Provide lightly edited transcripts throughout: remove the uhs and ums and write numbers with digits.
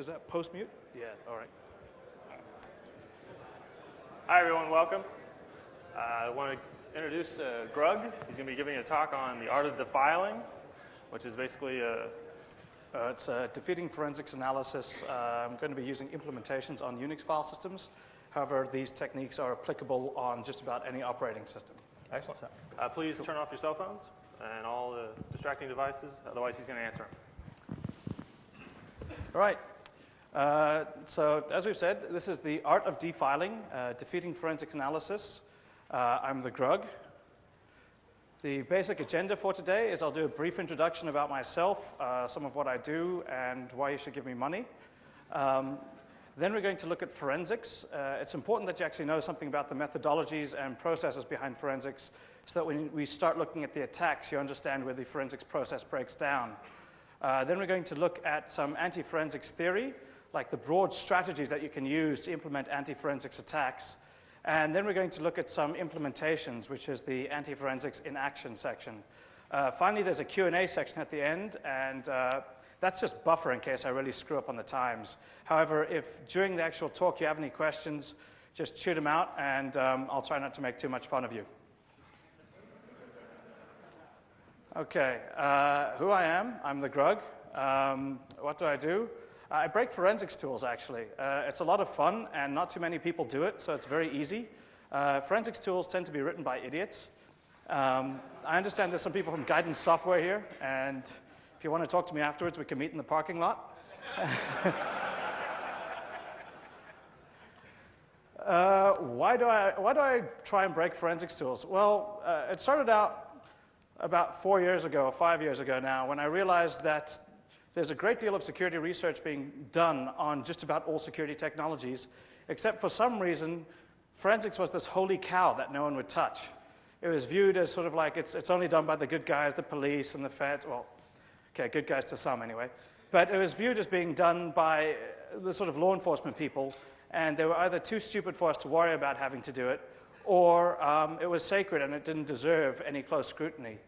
Is that post-mute? Yeah, all right. Hi, everyone. Welcome. I want to introduce Grug. He's going to be giving a talk on the art of defiling, which is basically It's defeating forensics analysis. I'm going to be using implementations on Unix file systems. However, these techniques are applicable on just about any operating system. excellent. Please turn off your cell phones and all the distracting devices. Otherwise, he's going to answer them. All right. So as we've said, this is the art of defiling, defeating forensics analysis. I'm the Grug. The basic agenda for today is I'll do a brief introduction about myself, some of what I do, and why you should give me money. Then we're going to look at forensics. It's important that you actually know something about the methodologies and processes behind forensics so that when we start looking at the attacks, you understand where the forensics process breaks down. Then we're going to look at some anti-forensics theory, like the broad strategies that you can use to implement anti-forensics attacks. And then we're going to look at some implementations, which is the anti-forensics in action section. Finally, there's a Q&A section at the end, and that's just buffer in case I really screw up on the times. However, if during the actual talk you have any questions, just shoot them out, and I'll try not to make too much fun of you. Okay, who I am, I'm the Grug. What do I do? I break forensics tools, actually. It's a lot of fun, and not too many people do it, so it's very easy. Forensics tools tend to be written by idiots. I understand there's some people from Guidance Software here, and if you want to talk to me afterwards, we can meet in the parking lot. Why do I try and break forensics tools? Well, it started out about 4 years ago, or 5 years ago now, when I realized that there's a great deal of security research being done on just about all security technologies, except for some reason, forensics was this holy cow that no one would touch. It was viewed as sort of like it's only done by the good guys, the police and the feds. Well, okay, good guys to some anyway. But it was viewed as being done by the sort of law enforcement people, and they were either too stupid for us to worry about having to do it, or it was sacred and it didn't deserve any close scrutiny.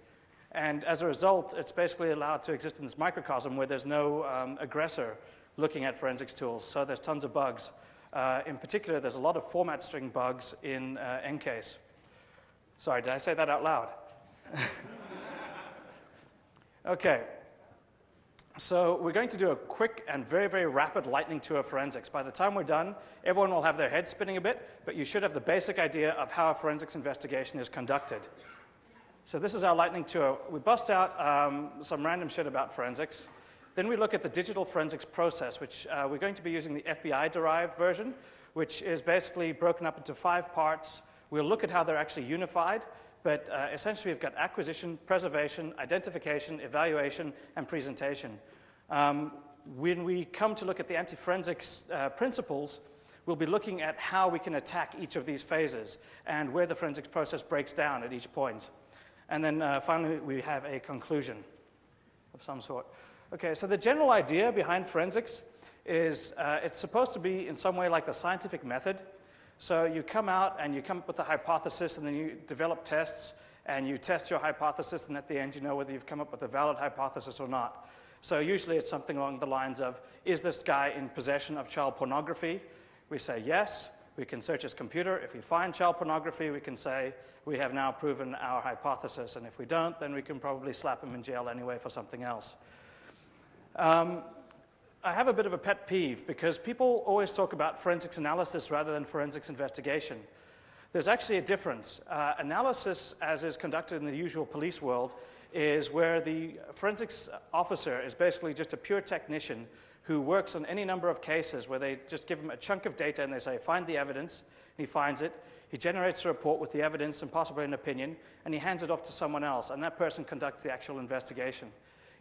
And as a result, it's basically allowed to exist in this microcosm where there's no aggressor looking at forensics tools. So there's tons of bugs. In particular, there's a lot of format string bugs in EnCase. Sorry, did I say that out loud? Okay. So we're going to do a quick and very, very rapid lightning tour of forensics. By the time we're done, everyone will have their head spinning a bit, but you should have the basic idea of how a forensics investigation is conducted. So this is our lightning tour. We bust out some random shit about forensics. Then we look at the digital forensics process, which we're going to be using the FBI-derived version, which is basically broken up into 5 parts. We'll look at how they're actually unified, but essentially we've got acquisition, preservation, identification, evaluation, and presentation. When we come to look at the anti-forensics principles, we'll be looking at how we can attack each of these phases and where the forensics process breaks down at each point. And then finally, we have a conclusion of some sort. Okay, so the general idea behind forensics is it's supposed to be in some way like the scientific method. So you come out and you come up with a hypothesis, and then you develop tests, and you test your hypothesis, and at the end you know whether you've come up with a valid hypothesis or not. So usually it's something along the lines of, is this guy in possession of child pornography? We say yes. We can search his computer. If we find child pornography, we can say we have now proven our hypothesis. And if we don't, then we can probably slap him in jail anyway for something else. I have a bit of a pet peeve because people always talk about forensics analysis rather than forensics investigation. There's actually a difference. Analysis, as is conducted in the usual police world, is where the forensics officer is basically just a pure technician who works on any number of cases where they just give him a chunk of data and they say, find the evidence, and he finds it. He generates a report with the evidence and possibly an opinion, and he hands it off to someone else, and that person conducts the actual investigation.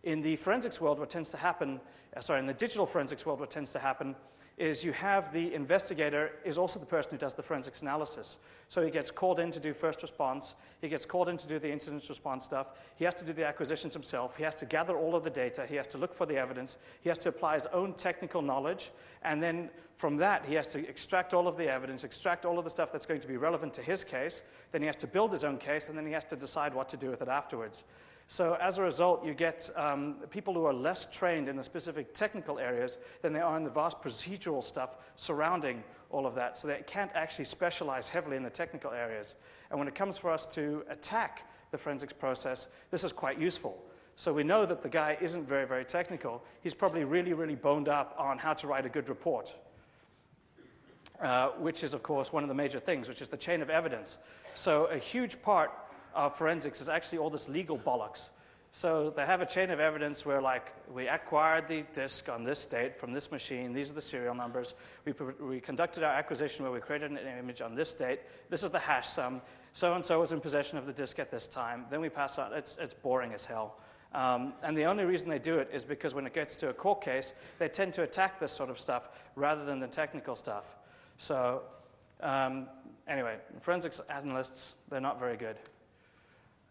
In the forensics world, what tends to happen, in the digital forensics world, what tends to happen is you have the investigator is also the person who does the forensics analysis. So he gets called in to do first response. He gets called in to do the incident response stuff. He has to do the acquisitions himself. He has to gather all of the data. He has to look for the evidence. He has to apply his own technical knowledge. And then from that, he has to extract all of the evidence, extract all of the stuff that's going to be relevant to his case. Then he has to build his own case, and then he has to decide what to do with it afterwards. So as a result, you get people who are less trained in the specific technical areas than they are in the vast procedural stuff surrounding all of that. So they can't actually specialize heavily in the technical areas. And when it comes for us to attack the forensics process, this is quite useful. So we know that the guy isn't very, very technical. He's probably really, really boned up on how to write a good report, which is, of course, one of the major things, which is the chain of evidence. So a huge part of forensics is actually all this legal bollocks. So they have a chain of evidence where, like, we acquired the disk on this date from this machine. These are the serial numbers. We conducted our acquisition where we created an image on this date. This is the hash sum. So-and-so was in possession of the disk at this time. Then we pass on. It's boring as hell. And the only reason they do it is because when it gets to a court case, they tend to attack this sort of stuff rather than the technical stuff. So anyway, forensics analysts, they're not very good.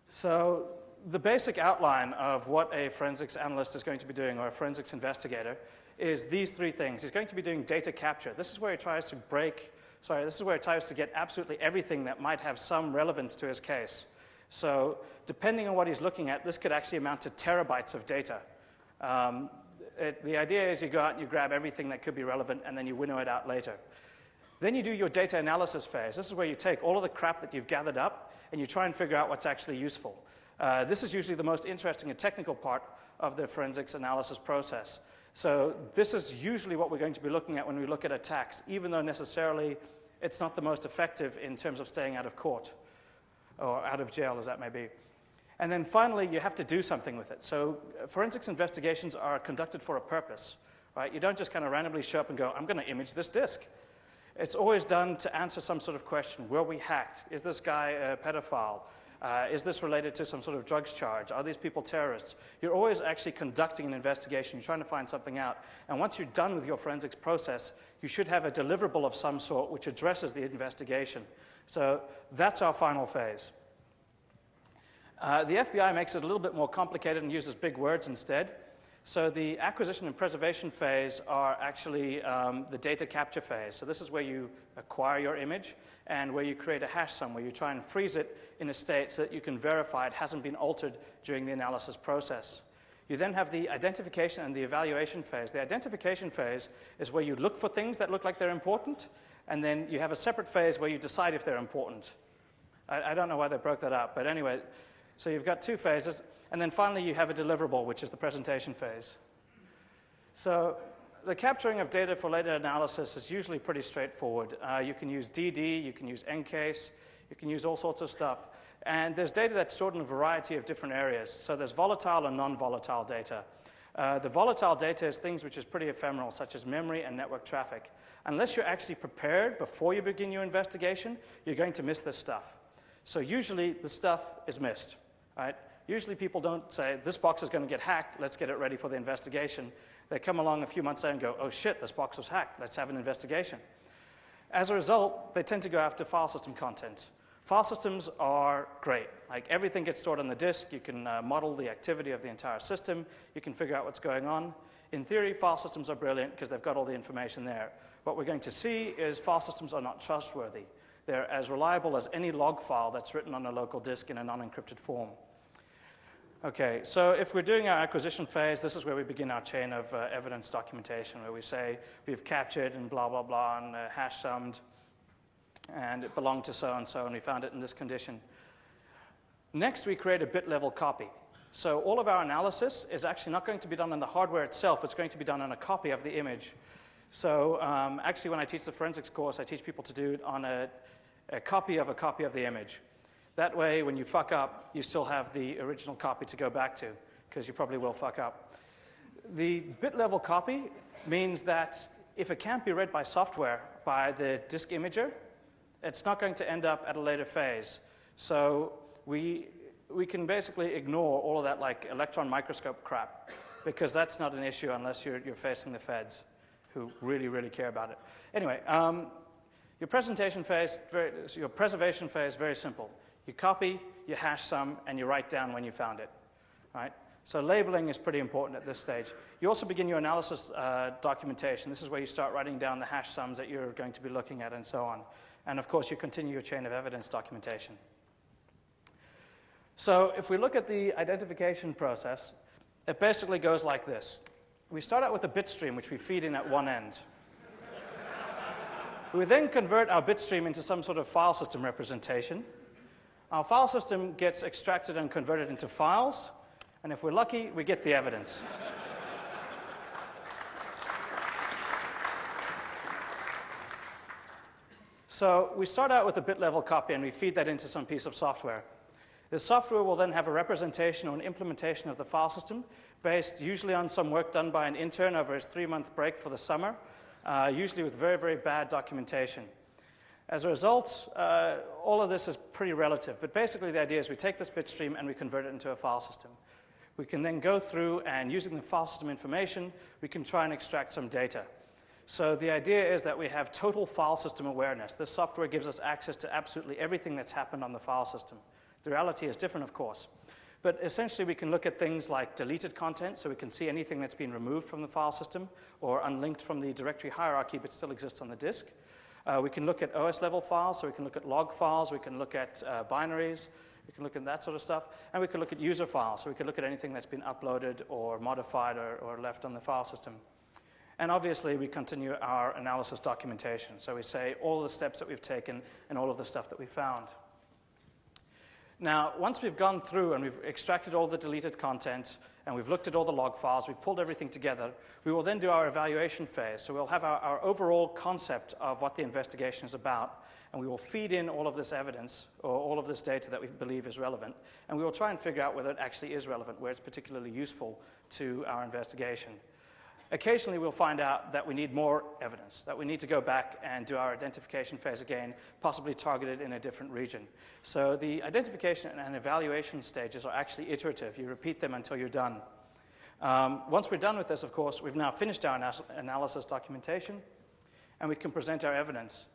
So the basic outline of what a forensics analyst is going to be doing, or a forensics investigator, is these three things. He's going to be doing data capture. This is where he tries to get absolutely everything that might have some relevance to his case. So depending on what he's looking at, this could actually amount to terabytes of data. The idea is you go out and you grab everything that could be relevant, and then you winnow it out later. Then you do your data analysis phase. This is where you take all of the crap that you've gathered up, and you try and figure out what's actually useful. This is usually the most interesting and technical part of the forensics analysis process. So this is usually what we're going to be looking at when we look at attacks, even though necessarily it's not the most effective in terms of staying out of court, or out of jail, as that may be. And then finally, you have to do something with it. So forensics investigations are conducted for a purpose, right? You don't just kind of randomly show up and go, I'm going to image this disk. It's always done to answer some sort of question. Were we hacked? Is this guy a pedophile? Is this related to some sort of drugs charge? Are these people terrorists? You're always actually conducting an investigation. You're trying to find something out. And once you're done with your forensics process, you should have a deliverable of some sort which addresses the investigation. So that's our final phase. The FBI makes it a little bit more complicated and uses big words instead. So the acquisition and preservation phase are actually the data capture phase. So this is where you acquire your image and where you create a hash sum, where you try and freeze it in a state so that you can verify it hasn't been altered during the analysis process. You then have the identification and the evaluation phase. The identification phase is where you look for things that look like they're important, and then you have a separate phase where you decide if they're important. I don't know why they broke that up, but anyway, so you've got two phases. And then finally, you have a deliverable, which is the presentation phase. So the capturing of data for later analysis is usually pretty straightforward. You can use DD, you can use ENCASE, you can use all sorts of stuff. And there's data that's stored in a variety of different areas. So there's volatile and non-volatile data. The volatile data is things which is pretty ephemeral, such as memory and network traffic. Unless you're actually prepared before you begin your investigation, you're going to miss this stuff. So usually the stuff is missed, right? Usually people don't say, this box is going to get hacked, let's get it ready for the investigation. They come along a few months later and go, oh shit, this box was hacked, let's have an investigation. As a result, they tend to go after file system content. File systems are great. Like, everything gets stored on the disk. You can model the activity of the entire system. You can figure out what's going on. In theory, file systems are brilliant because they've got all the information there. What we're going to see is file systems are not trustworthy. They're as reliable as any log file that's written on a local disk in a non-encrypted form. Okay, so if we're doing our acquisition phase, this is where we begin our chain of evidence documentation, where we say we've captured and blah, blah, blah, and hash summed, and it belonged to so-and-so, and we found it in this condition. Next, we create a bit-level copy. So all of our analysis is actually not going to be done on the hardware itself. It's going to be done on a copy of the image. So actually, when I teach the forensics course, I teach people to do it on a copy of the image. That way, when you fuck up, you still have the original copy to go back to, because you probably will fuck up. The bit-level copy means that if it can't be read by software, by the disk imager, it's not going to end up at a later phase. So we can basically ignore all of that like electron microscope crap, because that's not an issue unless you're facing the feds, who really, really care about it. Anyway, your preservation phase, very simple. You copy, you hash sum, and you write down when you found it, right? So labeling is pretty important at this stage. You also begin your analysis documentation. This is where you start writing down the hash sums that you're going to be looking at and so on. And of course, you continue your chain of evidence documentation. So if we look at the identification process, it basically goes like this. We start out with a bit stream, which we feed in at one end. We then convert our bit stream into some sort of file system representation. Our file system gets extracted and converted into files, and if we're lucky, we get the evidence. So we start out with a bit-level copy, and we feed that into some piece of software. This software will then have a representation or an implementation of the file system based usually on some work done by an intern over his 3-month break for the summer, usually with very, very bad documentation. As a result, all of this is pretty relative, but basically the idea is we take this bit stream and we convert it into a file system. We can then go through and using the file system information, we can try and extract some data. So the idea is that we have total file system awareness. This software gives us access to absolutely everything that's happened on the file system. The reality is different, of course. But essentially, we can look at things like deleted content, so we can see anything that's been removed from the file system or unlinked from the directory hierarchy but still exists on the disk. We can look at OS-level files, so we can look at log files, we can look at binaries, we can look at that sort of stuff, and we can look at user files, so we can look at anything that's been uploaded or modified or left on the file system. And obviously, we continue our analysis documentation, so we say all the steps that we've taken and all of the stuff that we found. Now, once we've gone through and we've extracted all the deleted content and we've looked at all the log files, we've pulled everything together, we will then do our evaluation phase. So we'll have our overall concept of what the investigation is about, and we will feed in all of this evidence or all of this data that we believe is relevant, and we will try and figure out whether it actually is relevant, where it's particularly useful to our investigation. Occasionally, we'll find out that we need more evidence, that we need to go back and do our identification phase again, possibly targeted in a different region. So the identification and evaluation stages are actually iterative. You repeat them until you're done. Once we're done with this, of course, we've now finished our analysis documentation, and we can present our evidence.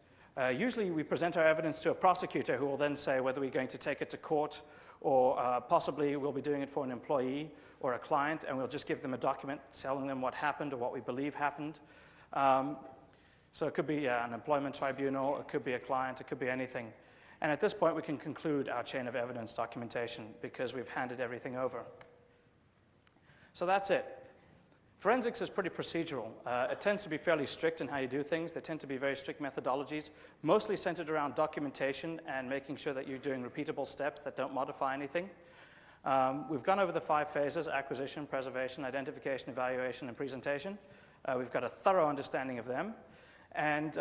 Usually, we present our evidence to a prosecutor who will then say whether we're going to take it to court or possibly we'll be doing it for an employee or a client, and we'll just give them a document telling them what happened or what we believe happened. So it could be an employment tribunal, it could be a client, it could be anything. And at this point, we can conclude our chain of evidence documentation because we've handed everything over. So that's it. Forensics is pretty procedural. It tends to be fairly strict in how you do things. They tend to be very strict methodologies, mostly centered around documentation and making sure that you're doing repeatable steps that don't modify anything. We've gone over the 5 phases: acquisition, preservation, identification, evaluation, and presentation. We've got a thorough understanding of them. And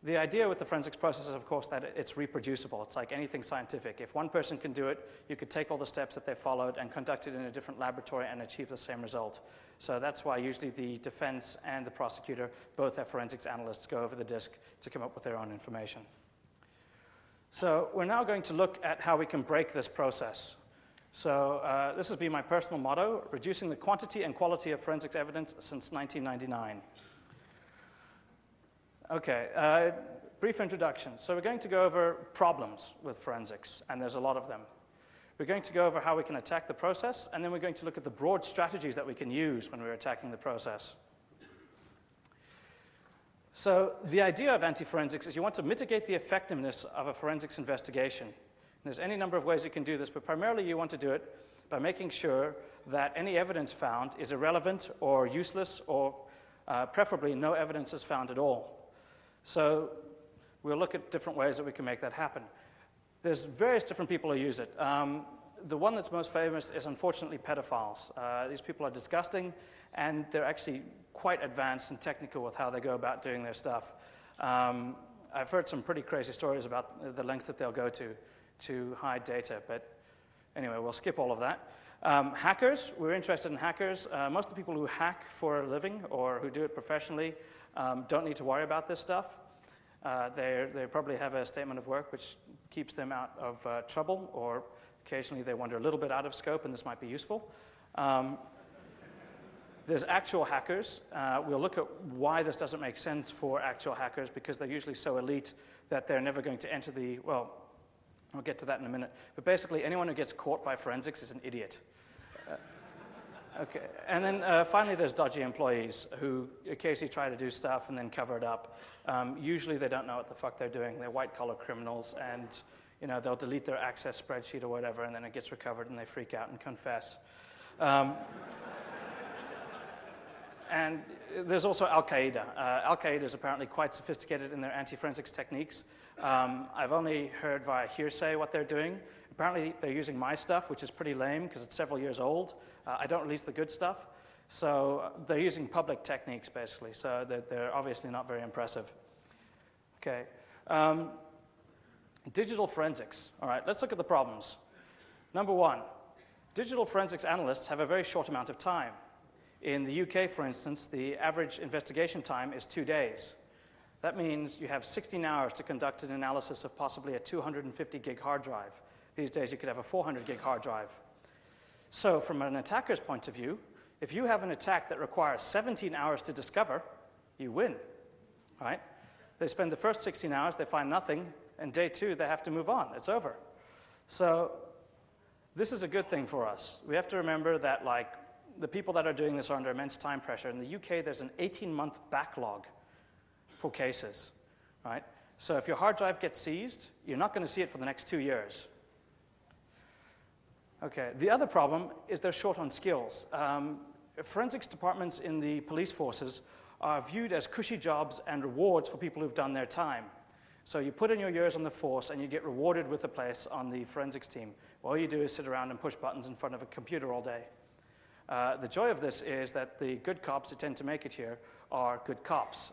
the idea with the forensics process is, of course, that it's reproducible. It's like anything scientific. If one person can do it, you could take all the steps that they followed and conduct it in a different laboratory and achieve the same result. So that's why usually the defense and the prosecutor both have forensics analysts go over the disk to come up with their own information. So we're now going to look at how we can break this process. So this has been my personal motto: reducing the quantity and quality of forensics evidence since 1999. Okay, brief introduction. So we're going to go over problems with forensics, and there's a lot of them. We're going to go over how we can attack the process, and then we're going to look at the broad strategies that we can use when we're attacking the process. So the idea of anti-forensics is you want to mitigate the effectiveness of a forensics investigation. And there's any number of ways you can do this, but primarily you want to do it by making sure that any evidence found is irrelevant or useless, or preferably no evidence is found at all. So we'll look at different ways that we can make that happen. There's various different people who use it. The one that's most famous is, unfortunately, pedophiles. These people are disgusting, and they're actually quite advanced and technical with how they go about doing their stuff. I've heard some pretty crazy stories about the lengths that they'll go to hide data, but anyway, we'll skip all of that. Hackers, we're interested in hackers. Most of the people who hack for a living or who do it professionally don't need to worry about this stuff. They probably have a statement of work which keeps them out of trouble, or occasionally they wander a little bit out of scope, and this might be useful. There's actual hackers. We'll look at why this doesn't make sense for actual hackers, because they're usually so elite that they're never going to enter the, well, I'll get to that in a minute. But basically, anyone who gets caught by forensics is an idiot. Okay, and then finally there's dodgy employees who occasionally try to do stuff and then cover it up. Usually they don't know what the fuck they're doing. They're white-collar criminals, and they'll delete their Access spreadsheet or whatever, and then it gets recovered, and they freak out and confess. And there's also Al-Qaeda. Al-Qaeda is apparently quite sophisticated in their anti-forensics techniques. I've only heard via hearsay what they're doing. Apparently, they're using my stuff, which is pretty lame because it's several years old. I don't release the good stuff. So they're using public techniques, basically. So they're obviously not very impressive. Okay. Digital forensics. All right, let's look at the problems. Number one, digital forensics analysts have a very short amount of time. In the UK, for instance, the average investigation time is 2 days. That means you have 16 hours to conduct an analysis of possibly a 250 gig hard drive. These days, you could have a 400 gig hard drive. So from an attacker's point of view, if you have an attack that requires 17 hours to discover, you win, right? They spend the first 16 hours, they find nothing, and day 2, they have to move on. It's over. So this is a good thing for us. We have to remember that, like, the people that are doing this are under immense time pressure. In the UK, there's an 18-month backlog for cases, right? So if your hard drive gets seized, you're not going to see it for the next 2 years. Okay, the other problem is they're short on skills. Forensics departments in the police forces are viewed as cushy jobs and rewards for people who've done their time. So you put in your years on the force and you get rewarded with a place on the forensics team. All you do is sit around and push buttons in front of a computer all day. The joy of this is that the good cops who tend to make it here are good cops.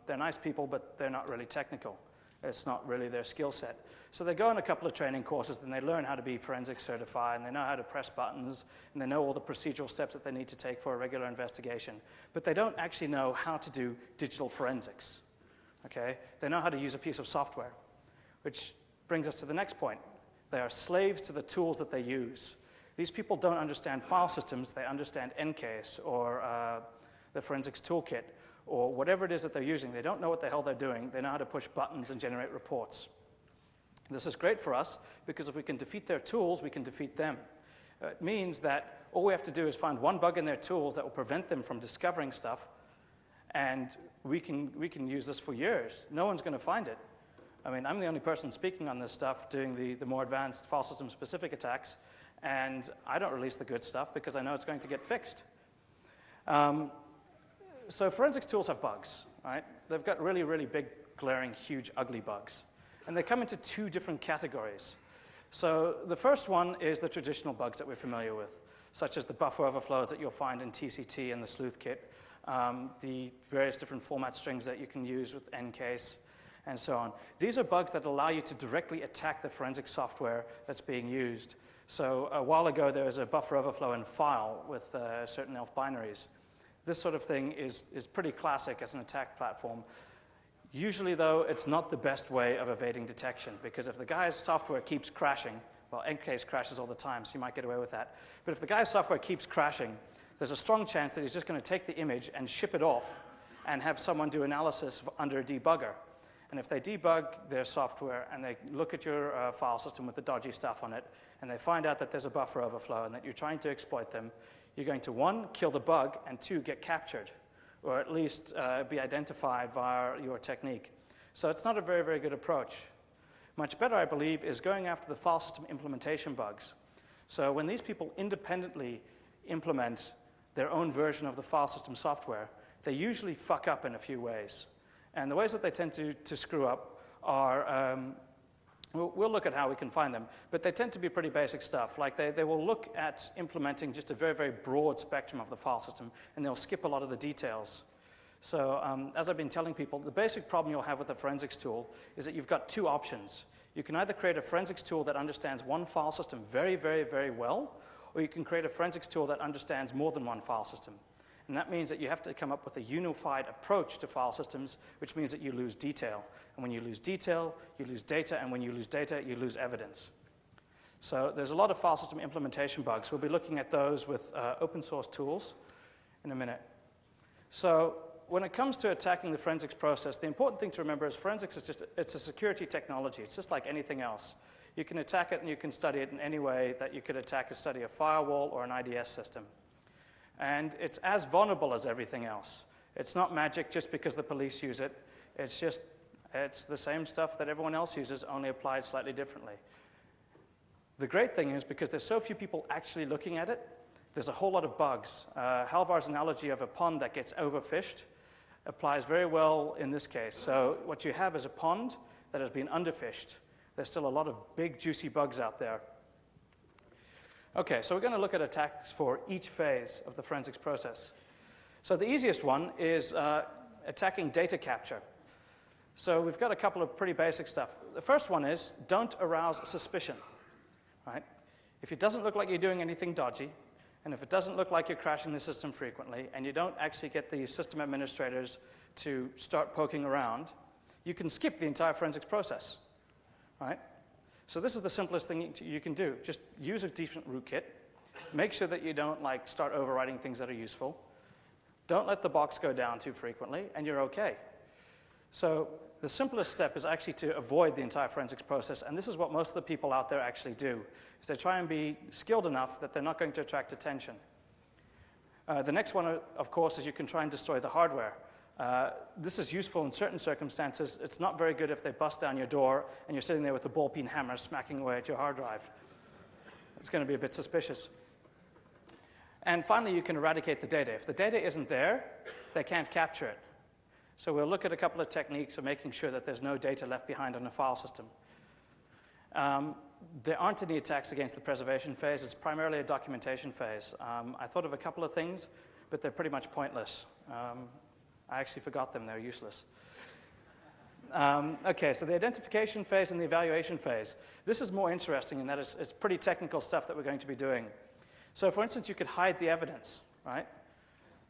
They're nice people, but they're not really technical. It's not really their skill set. So they go on a couple of training courses, and they learn how to be forensic certified, and they know how to press buttons, and they know all the procedural steps that they need to take for a regular investigation. But they don't actually know how to do digital forensics. Okay? They know how to use a piece of software, which brings us to the next point. They are slaves to the tools that they use. These people don't understand file systems. They understand EnCase or the forensics toolkit or whatever it is that they're using. They don't know what the hell they're doing. They know how to push buttons and generate reports. This is great for us because if we can defeat their tools, we can defeat them. It means that all we have to do is find one bug in their tools that will prevent them from discovering stuff, and we can use this for years. No one's going to find it. I mean, I'm the only person speaking on this stuff, doing the more advanced file system specific attacks, and I don't release the good stuff because I know it's going to get fixed. So forensics tools have bugs, right? They've got really, really big, glaring, huge, ugly bugs. And they come into two different categories. So the first one is the traditional bugs that we're familiar with, such as the buffer overflows that you'll find in TCT and the sleuth kit, the various different format strings that you can use with EnCase, and so on. These are bugs that allow you to directly attack the forensic software that's being used. So a while ago, there was a buffer overflow in file with certain ELF binaries. This sort of thing is pretty classic as an attack platform. Usually, though, it's not the best way of evading detection, because if the guy's software keeps crashing, well, EnCase crashes all the time, so you might get away with that. But if the guy's software keeps crashing, there's a strong chance that he's just going to take the image and ship it off and have someone do analysis under a debugger. And if they debug their software and they look at your file system with the dodgy stuff on it, and they find out that there's a buffer overflow and that you're trying to exploit them, you're going to, one, kill the bug, and two, get captured, or at least be identified via your technique. So it's not a very, very good approach. Much better, I believe, is going after the file system implementation bugs. So when these people independently implement their own version of the file system software, they usually fuck up in a few ways. And the ways that they tend to screw up are, we'll look at how we can find them, but they tend to be pretty basic stuff. Like they will look at implementing just a very, very broad spectrum of the file system, and they'll skip a lot of the details. So as I've been telling people, the basic problem you'll have with a forensics tool is that you've got two options. You can either create a forensics tool that understands one file system very, very, very well, or you can create a forensics tool that understands more than one file system. And that means that you have to come up with a unified approach to file systems, which means that you lose detail. And when you lose detail, you lose data, and when you lose data, you lose evidence. So there's a lot of file system implementation bugs. We'll be looking at those with open source tools in a minute. So when it comes to attacking the forensics process, the important thing to remember is forensics is it's a security technology. It's just like anything else. You can attack it and you can study it in any way that you could attack and study a firewall or an IDS system. And it's as vulnerable as everything else. It's not magic just because the police use it. It's just It's the same stuff that everyone else uses, only applied slightly differently. The great thing is, because there's so few people actually looking at it, there's a whole lot of bugs. Halvar's analogy of a pond that gets overfished applies very well in this case. So what you have is a pond that has been underfished. There's still a lot of big, juicy bugs out there. Okay, so we're going to look at attacks for each phase of the forensics process. So the easiest one is attacking data capture. So we've got a couple of pretty basic stuff. The first one is don't arouse suspicion. Right? If it doesn't look like you're doing anything dodgy, and if it doesn't look like you're crashing the system frequently, and you don't actually get the system administrators to start poking around, you can skip the entire forensics process. Right? So this is the simplest thing you can do. Just use a decent rootkit. Make sure that you don't start overwriting things that are useful. Don't let the box go down too frequently, and you're okay. So the simplest step is actually to avoid the entire forensics process, and this is what most of the people out there actually do, is they try and be skilled enough that they're not going to attract attention. The next one, of course, is you can try and destroy the hardware. This is useful in certain circumstances. It's not very good if they bust down your door and you're sitting there with a ball-peen hammer smacking away at your hard drive. It's going to be a bit suspicious. And finally, you can eradicate the data. If the data isn't there, they can't capture it. So we'll look at a couple of techniques of making sure that there's no data left behind on a file system. There aren't any attacks against the preservation phase. It's primarily a documentation phase. I thought of a couple of things, but they're pretty much pointless. I actually forgot them. They're useless. Okay, so the identification phase and the evaluation phase. This is more interesting in that it's pretty technical stuff that we're going to be doing. So for instance, you could hide the evidence, right?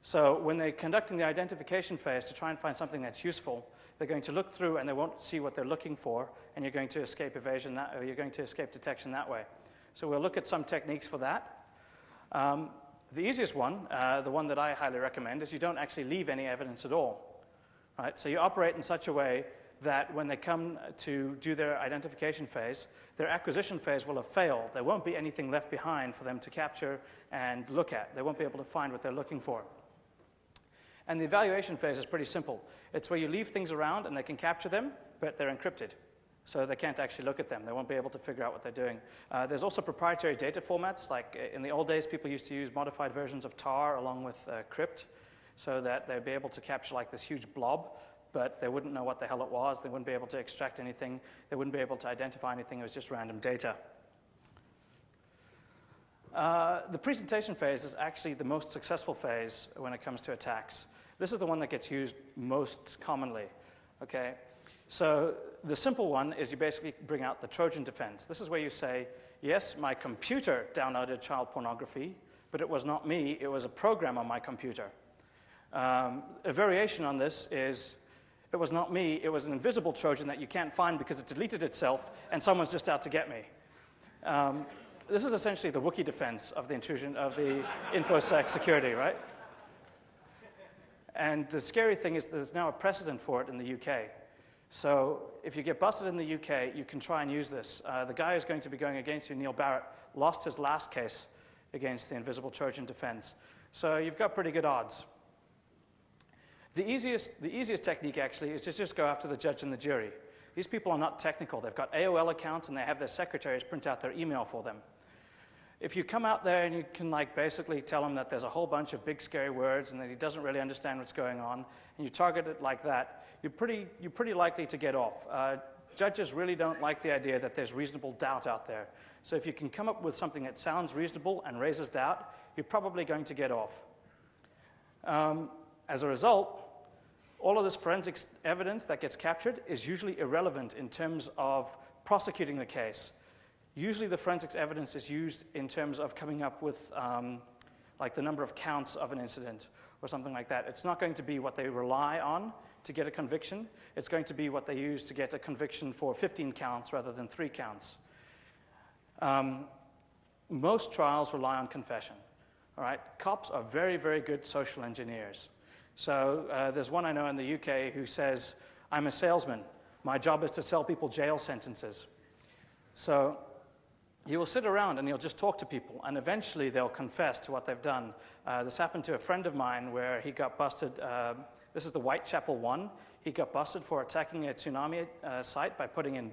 So when they're conducting the identification phase to try and find something that's useful, they're going to look through and they won't see what they're looking for, and you're going to escape evasion or you're going to escape detection that way. So we'll look at some techniques for that. The easiest one, the one that I highly recommend, is you don't actually leave any evidence at all. Right? So you operate in such a way that when they come to do their identification phase, their acquisition phase will have failed. There won't be anything left behind for them to capture and look at. They won't be able to find what they're looking for. And the evaluation phase is pretty simple. It's where you leave things around and they can capture them, but they're encrypted. So they can't actually look at them. They won't be able to figure out what they're doing. There's also proprietary data formats. Like in the old days, people used to use modified versions of tar along with crypt so that they'd be able to capture like this huge blob, but they wouldn't know what the hell it was. They wouldn't be able to extract anything. They wouldn't be able to identify anything. It was just random data. The presentation phase is actually the most successful phase when it comes to attacks. This is the one that gets used most commonly, okay? So the simple one is you basically bring out the Trojan defense. This is where you say, yes, my computer downloaded child pornography, but it was not me, it was a program on my computer. A variation on this is, it was not me, it was an invisible Trojan that you can't find because it deleted itself and someone's just out to get me. This is essentially the Wookiee defense of the intrusion of the InfoSec security, right? And the scary thing is there's now a precedent for it in the UK. So if you get busted in the UK, you can try and use this. The guy who's going to be going against you, Neil Barrett, lost his last case against the invisible Trojan defense. So you've got pretty good odds. The easiest technique, actually, is to just go after the judge and the jury. These people are not technical. They've got AOL accounts, and they have their secretaries print out their email for them. If you come out there and you can basically tell him that there's a whole bunch of big scary words and that he doesn't really understand what's going on, and you target it like that, you're pretty likely to get off. Judges really don't like the idea that there's reasonable doubt out there. So if you can come up with something that sounds reasonable and raises doubt, you're probably going to get off. As a result, all of this forensics evidence that gets captured is usually irrelevant in terms of prosecuting the case. Usually the forensics evidence is used in terms of coming up with like the number of counts of an incident or something like that. It's not going to be what they rely on to get a conviction. It's going to be what they use to get a conviction for 15 counts rather than 3 counts. Most trials rely on confession. All right? Cops are very, very good social engineers. So there's one I know in the UK who says, I'm a salesman. My job is to sell people jail sentences. So he will sit around and he'll just talk to people, and eventually they'll confess to what they've done. This happened to a friend of mine where he got busted. This is the Whitechapel 1. He got busted for attacking a tsunami site by putting in ...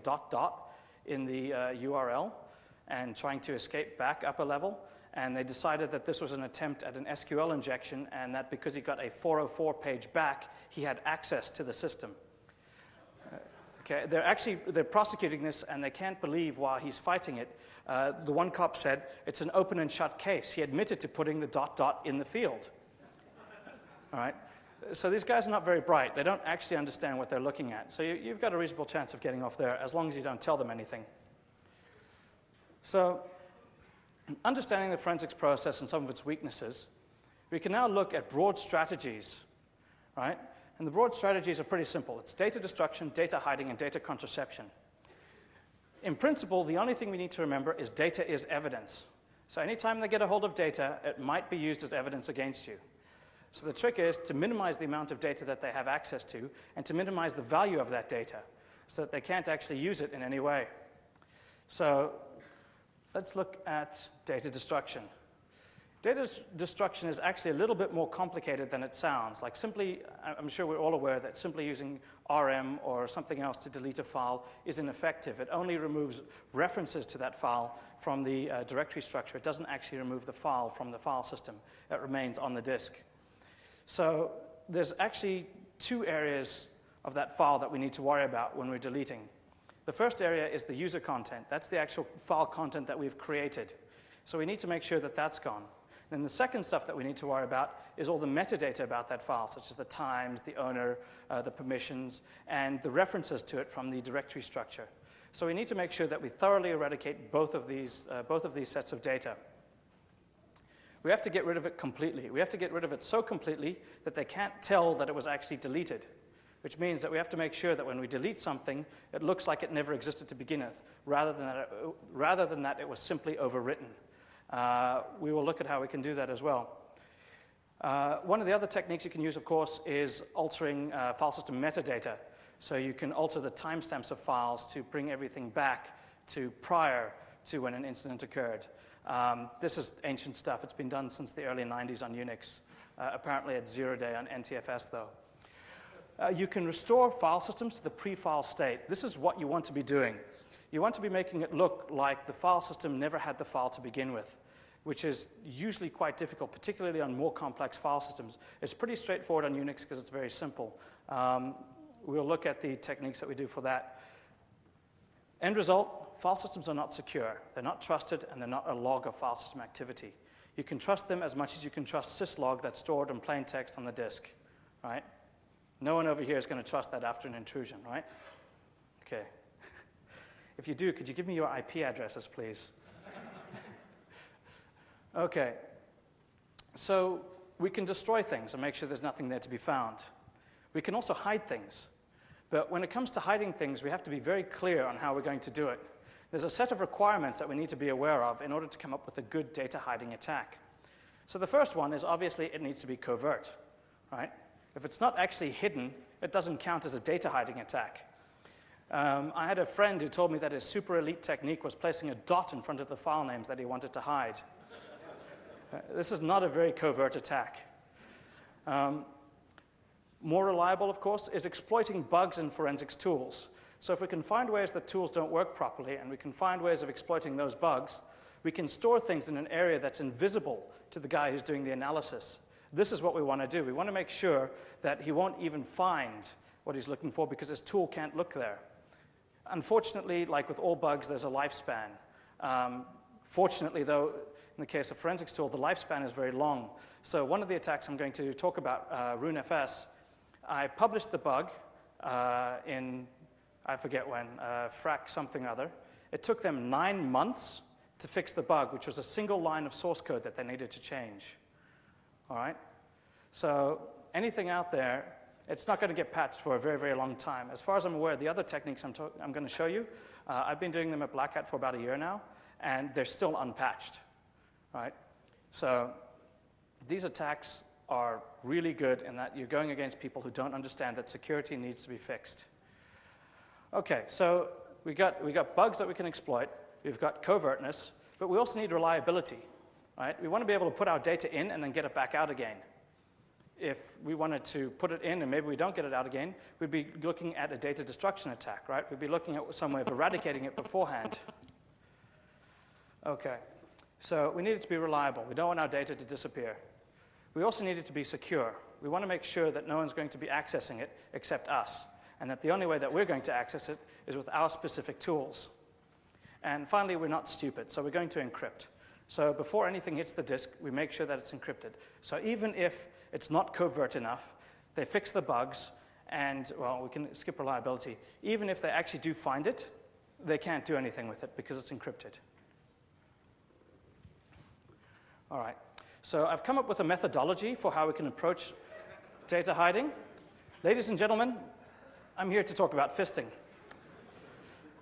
in the URL and trying to escape back up a level. And they decided that this was an attempt at an SQL injection, and that because he got a 404 page back, he had access to the system. Okay, they're prosecuting this, and they can't believe while he's fighting it. The one cop said, it's an open and shut case. He admitted to putting the ... in the field. All right? So these guys are not very bright. They don't actually understand what they're looking at. So you've got a reasonable chance of getting off there as long as you don't tell them anything. So understanding the forensics process and some of its weaknesses, we can now look at broad strategies, right? And the broad strategies are pretty simple. It's data destruction, data hiding, and data contraception. In principle, the only thing we need to remember is data is evidence. So anytime they get a hold of data, it might be used as evidence against you. So the trick is to minimize the amount of data that they have access to and to minimize the value of that data so that they can't actually use it in any way. So let's look at data destruction. Data destruction is actually a little bit more complicated than it sounds. Like simply, I'm sure we're all aware that simply using RM or something else to delete a file is ineffective. It only removes references to that file from the directory structure. It doesn't actually remove the file from the file system. It remains on the disk. So there's actually two areas of that file that we need to worry about when we're deleting. The first area is the user content. That's the actual file content that we've created. So we need to make sure that that's gone. Then the second stuff that we need to worry about is all the metadata about that file, such as the times, the owner, the permissions, and the references to it from the directory structure. So we need to make sure that we thoroughly eradicate both of these sets of data. We have to get rid of it completely. We have to get rid of it so completely that they can't tell that it was actually deleted, which means that we have to make sure that when we delete something, it looks like it never existed to begin with, rather than that it was simply overwritten. We will look at how we can do that as well. One of the other techniques you can use, of course, is altering file system metadata. So you can alter the timestamps of files to bring everything back to prior to when an incident occurred. This is ancient stuff. It's been done since the early 90s on Unix, apparently at 0 day on NTFS, though. You can restore file systems to the pre-file state. This is what you want to be doing. You want to be making it look like the file system never had the file to begin with, which is usually quite difficult, particularly on more complex file systems. It's pretty straightforward on Unix because it's very simple. We'll look at the techniques that we do for that. End result, file systems are not secure. They're not trusted, and they're not a log of file system activity. You can trust them as much as you can trust syslog that's stored in plain text on the disk, right? No one over here is going to trust that after an intrusion, right? Okay. If you do, could you give me your IP addresses, please? Okay. So we can destroy things and make sure there's nothing there to be found. We can also hide things. But when it comes to hiding things, we have to be very clear on how we're going to do it. There's a set of requirements that we need to be aware of in order to come up with a good data hiding attack. So the first one is obviously it needs to be covert, right? If it's not actually hidden, it doesn't count as a data hiding attack. I had a friend who told me that his super elite technique was placing a dot in front of the file names that he wanted to hide. This is not a very covert attack. More reliable, of course, is exploiting bugs in forensics tools. So if we can find ways that tools don't work properly and we can find ways of exploiting those bugs, we can store things in an area that's invisible to the guy who's doing the analysis. This is what we want to do. We want to make sure that he won't even find what he's looking for because his tool can't look there. Unfortunately, like with all bugs, there's a lifespan. Fortunately, though, in the case of forensics tool, the lifespan is very long. So one of the attacks I'm going to talk about, RuneFS, I published the bug in, I forget when, frac something or other. It took them 9 months to fix the bug, which was a single line of source code that they needed to change. All right? So anything out there, it's not going to get patched for a very, very long time. As far as I'm aware, the other techniques I'm going to show you, I've been doing them at Black Hat for about a year now, and they're still unpatched. Right? So these attacks are really good in that you're going against people who don't understand that security needs to be fixed. Okay, so we got bugs that we can exploit. We've got covertness, but we also need reliability. Right? We want to be able to put our data in and then get it back out again. if we wanted to put it in and maybe we don't get it out again, we'd be looking at a data destruction attack, right? We'd be looking at some way of eradicating it beforehand. Okay, so we need it to be reliable. We don't want our data to disappear. We also need it to be secure. We want to make sure that no one's going to be accessing it except us, and that the only way that we're going to access it is with our specific tools. And finally, we're not stupid, so we're going to encrypt. So before anything hits the disk, we make sure that it's encrypted. So even if it's not covert enough, they fix the bugs, and, well, we can skip reliability. Even if they actually do find it, they can't do anything with it because it's encrypted. All right, so I've come up with a methodology for how we can approach data hiding. Ladies and gentlemen, I'm here to talk about fisting.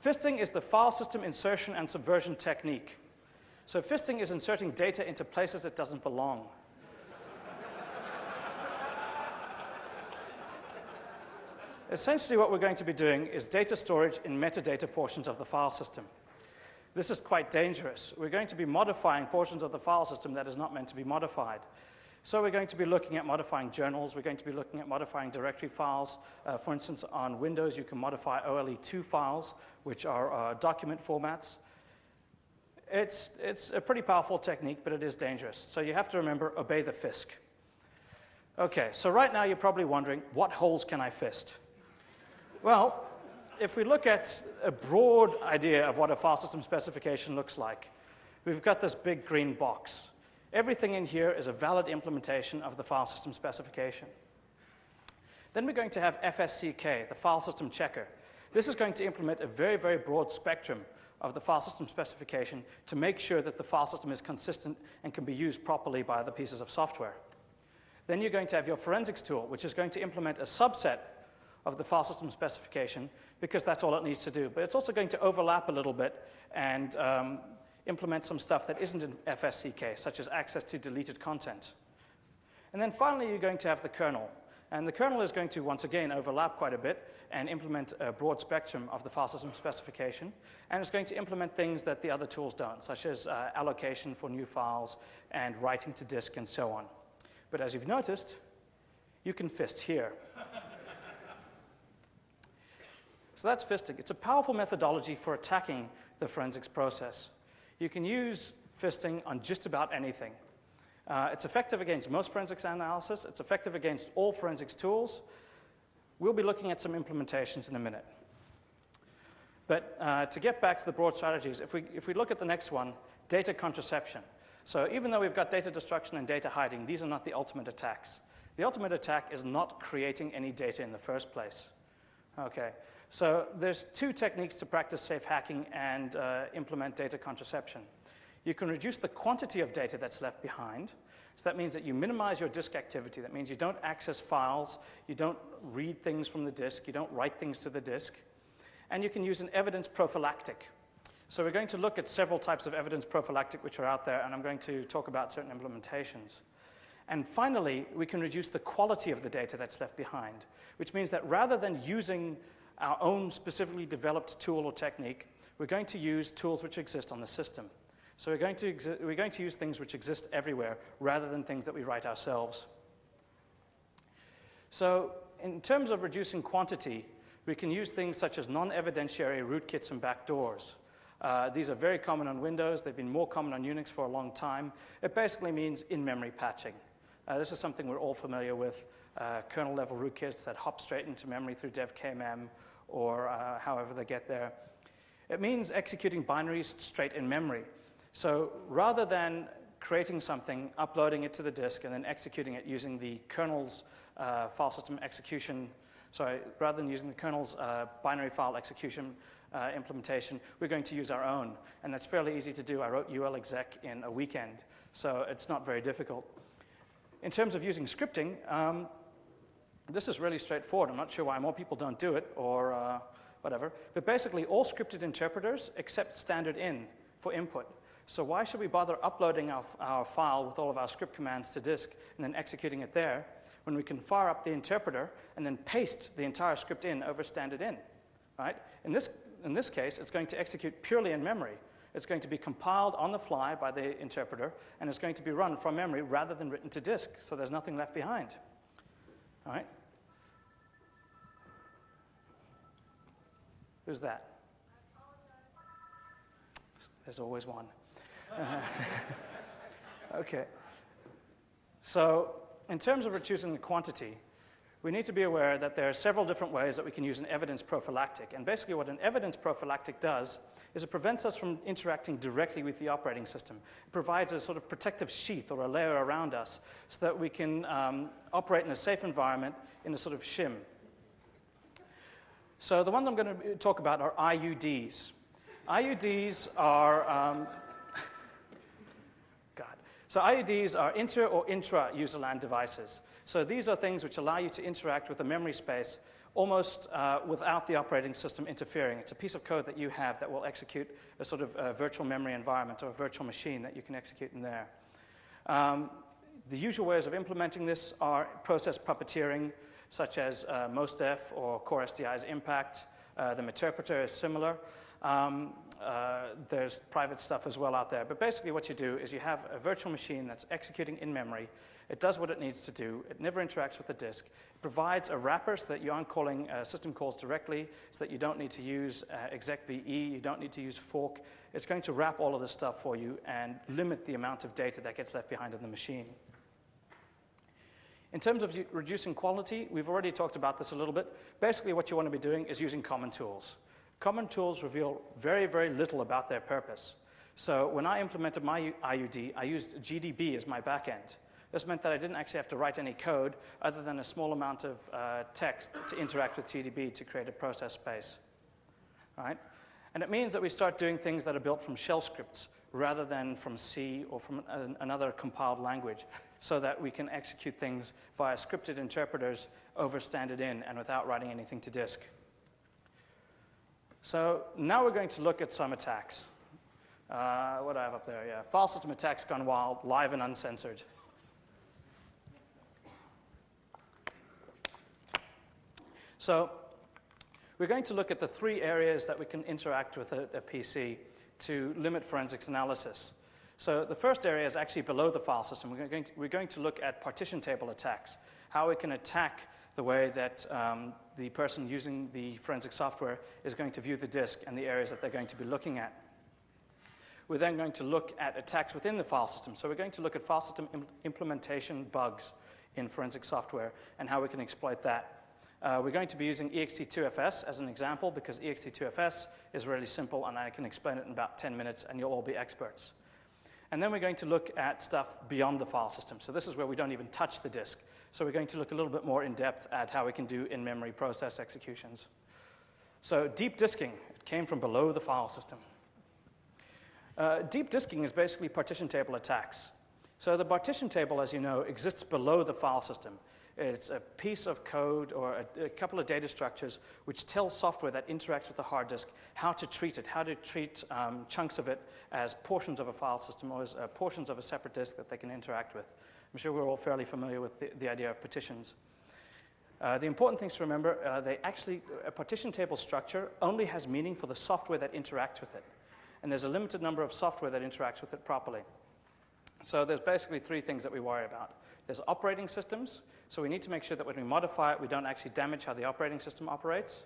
Fisting is the file system insertion and subversion technique. So fisting is inserting data into places it doesn't belong. Essentially, what we're going to be doing is data storage in metadata portions of the file system. This is quite dangerous. We're going to be modifying portions of the file system that is not meant to be modified. So we're going to be looking at modifying journals. We're going to be looking at modifying directory files. For instance, on Windows, you can modify OLE2 files, which are document formats. It's a pretty powerful technique, but it is dangerous. So you have to remember, obey the FISC. Okay, so right now you're probably wondering, what holes can I fist? Well, if we look at a broad idea of what a file system specification looks like, we've got this big green box. Everything in here is a valid implementation of the file system specification. Then we're going to have FSCK, the file system checker. This is going to implement a very, very broad spectrum of the file system specification to make sure that the file system is consistent and can be used properly by other pieces of software. Then you're going to have your forensics tool, which is going to implement a subset of the file system specification because that's all it needs to do. But it's also going to overlap a little bit and implement some stuff that isn't in FSCK, such as access to deleted content. And then finally, you're going to have the kernel. And the kernel is going to, once again, overlap quite a bit and implement a broad spectrum of the file system specification. And it's going to implement things that the other tools don't, such as allocation for new files and writing to disk and so on. But as you've noticed, you can fist here. So that's fisting. It's a powerful methodology for attacking the forensics process. You can use fisting on just about anything. It's effective against most forensics analysis. It's effective against all forensics tools. We'll be looking at some implementations in a minute. But to get back to the broad strategies, if we look at the next one, data contraception. So even though we've got data destruction and data hiding, these are not the ultimate attacks. The ultimate attack is not creating any data in the first place. Okay, so there's two techniques to practice safe hacking and implement data contraception. You can reduce the quantity of data that's left behind. So that means that you minimize your disk activity. That means you don't access files, you don't read things from the disk, you don't write things to the disk. And you can use an evidence prophylactic. So we're going to look at several types of evidence prophylactic which are out there, and I'm going to talk about certain implementations. And finally, we can reduce the quality of the data that's left behind, which means that rather than using our own specifically developed tool or technique, we're going to use tools which exist on the system. So we're going to use things which exist everywhere rather than things that we write ourselves. So in terms of reducing quantity, we can use things such as non-evidentiary rootkits and backdoors. These are very common on Windows. They've been more common on Unix for a long time. It basically means in-memory patching. This is something we're all familiar with, kernel-level rootkits that hop straight into memory through devkmem or however they get there. It means executing binaries straight in memory. So rather than creating something, uploading it to the disk, and then executing it using the kernel's file system execution, rather than using the kernel's binary file execution implementation, we're going to use our own. And that's fairly easy to do. I wrote ulexec in a weekend, so it's not very difficult. In terms of using scripting, this is really straightforward. I'm not sure why more people don't do it or whatever. But basically, all scripted interpreters accept standard in for input. So why should we bother uploading our file with all of our script commands to disk and then executing it there when we can fire up the interpreter and then paste the entire script in over standard in, right? In this case, it's going to execute purely in memory. It's going to be compiled on the fly by the interpreter, and it's going to be run from memory rather than written to disk, so there's nothing left behind. All right? Who's that? There's always one. Okay. So in terms of reducing the quantity, we need to be aware that there are several different ways that we can use an evidence prophylactic. And basically what an evidence prophylactic does is it prevents us from interacting directly with the operating system. It provides a sort of protective sheath or a layer around us so that we can operate in a safe environment in a sort of shim. So the ones I'm going to talk about are IUDs. IUDs are, So IUDs are inter or intra-user land devices. So these are things which allow you to interact with the memory space almost without the operating system interfering. It's a piece of code that you have that will execute a sort of virtual memory environment or a virtual machine that you can execute in there. The usual ways of implementing this are process puppeteering, such as MostF or CoreSDI's Impact. The Meterpreter is similar. There's private stuff as well out there. But basically what you do is you have a virtual machine that's executing in memory. It does what it needs to do. It never interacts with the disk. It provides a wrapper so that you aren't calling system calls directly, so that you don't need to use execve, you don't need to use fork. It's going to wrap all of this stuff for you and limit the amount of data that gets left behind in the machine. In terms of reducing quality, we've already talked about this a little bit. Basically what you want to be doing is using common tools. Common tools reveal very, very little about their purpose. So when I implemented my IUD, I used GDB as my backend. This meant that I didn't actually have to write any code other than a small amount of text to interact with GDB to create a process space. All right? And it means that we start doing things that are built from shell scripts rather than from C or from another compiled language, so that we can execute things via scripted interpreters over standard in and without writing anything to disk. So now we're going to look at some attacks. What do I have up there? Yeah, file system attacks gone wild, live and uncensored. So we're going to look at the three areas that we can interact with a PC to limit forensics analysis. So the first area is actually below the file system. We're going to look at partition table attacks, how we can attack the way that the person using the forensic software is going to view the disk and the areas that they're going to be looking at. We're then going to look at attacks within the file system. So we're going to look at file system implementation bugs in forensic software and how we can exploit that. We're going to be using ext2fs as an example because ext2fs is really simple and I can explain it in about 10 minutes and you'll all be experts. And then we're going to look at stuff beyond the file system. So this is where we don't even touch the disk. So we're going to look a little bit more in depth at how we can do in-memory process executions. So deep disking, it came from below the file system. Deep disking is basically partition table attacks. So the partition table, as you know, exists below the file system. It's a piece of code or a couple of data structures which tell software that interacts with the hard disk how to treat it, how to treat chunks of it as portions of a file system or as portions of a separate disk that they can interact with. I'm sure we're all fairly familiar with the idea of partitions. The important things to remember, a partition table structure only has meaning for the software that interacts with it. And there's a limited number of software that interacts with it properly. So there's basically three things that we worry about. There's operating systems, so we need to make sure that when we modify it, we don't actually damage how the operating system operates.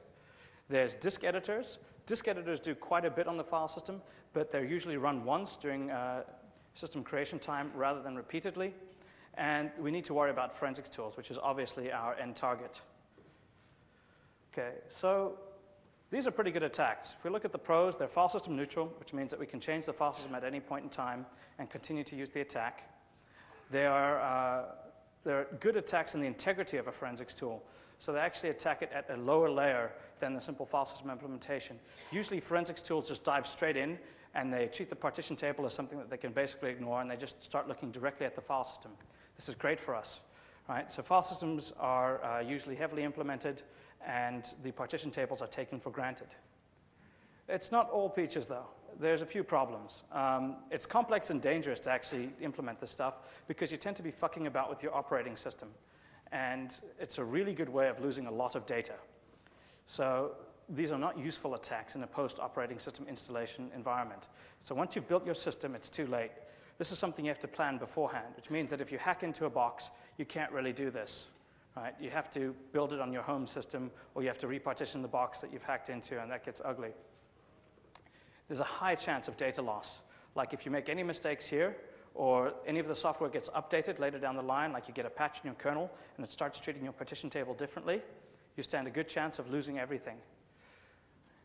There's disk editors. Disk editors do quite a bit on the file system, but they're usually run once during system creation time rather than repeatedly. And we need to worry about forensics tools, which is obviously our end target. Okay, so these are pretty good attacks. If we look at the pros, they're file system neutral, which means that we can change the file system at any point in time and continue to use the attack. There are good attacks in the integrity of a forensics tool. So they actually attack it at a lower layer than the simple file system implementation. Usually forensics tools just dive straight in and they treat the partition table as something that they can basically ignore and they just start looking directly at the file system. This is great for us. Right? So file systems are usually heavily implemented and the partition tables are taken for granted. It's not all peaches though. There's a few problems. It's complex and dangerous to actually implement this stuff because you tend to be fucking about with your operating system. And it's a really good way of losing a lot of data. So these are not useful attacks in a post-operating system installation environment. So once you've built your system, it's too late. This is something you have to plan beforehand, which means that if you hack into a box, you can't really do this. right? You have to build it on your home system, or you have to repartition the box that you've hacked into, and that gets ugly. There's a high chance of data loss. Like if you make any mistakes here, or any of the software gets updated later down the line, like you get a patch in your kernel, and it starts treating your partition table differently, you stand a good chance of losing everything.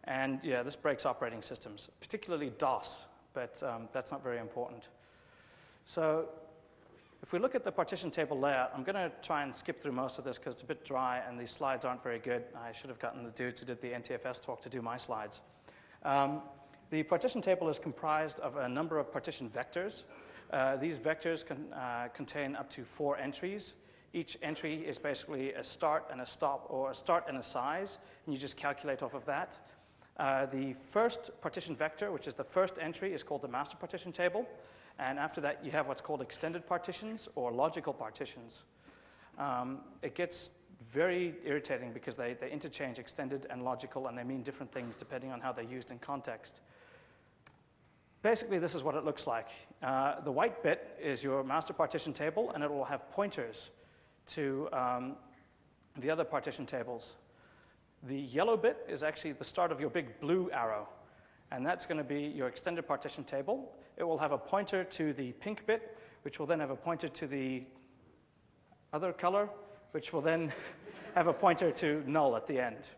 And yeah, this breaks operating systems, particularly DOS, but that's not very important. So if we look at the partition table layout, I'm going to try and skip through most of this because it's a bit dry and these slides aren't very good. I should have gotten the dudes who did the NTFS talk to do my slides. The partition table is comprised of a number of partition vectors. These vectors contain up to 4 entries. Each entry is basically a start and a stop, or a start and a size, and you just calculate off of that. The first partition vector, which is the first entry, is called the master partition table. And after that, you have what's called extended partitions or logical partitions. It gets very irritating because they interchange extended and logical, and they mean different things depending on how they're used in context. Basically, this is what it looks like. The white bit is your master partition table, and it will have pointers to the other partition tables. The yellow bit is actually the start of your big blue arrow, and that's going to be your extended partition table. It will have a pointer to the pink bit, which will then have a pointer to the other color, which will then have a pointer to null at the end.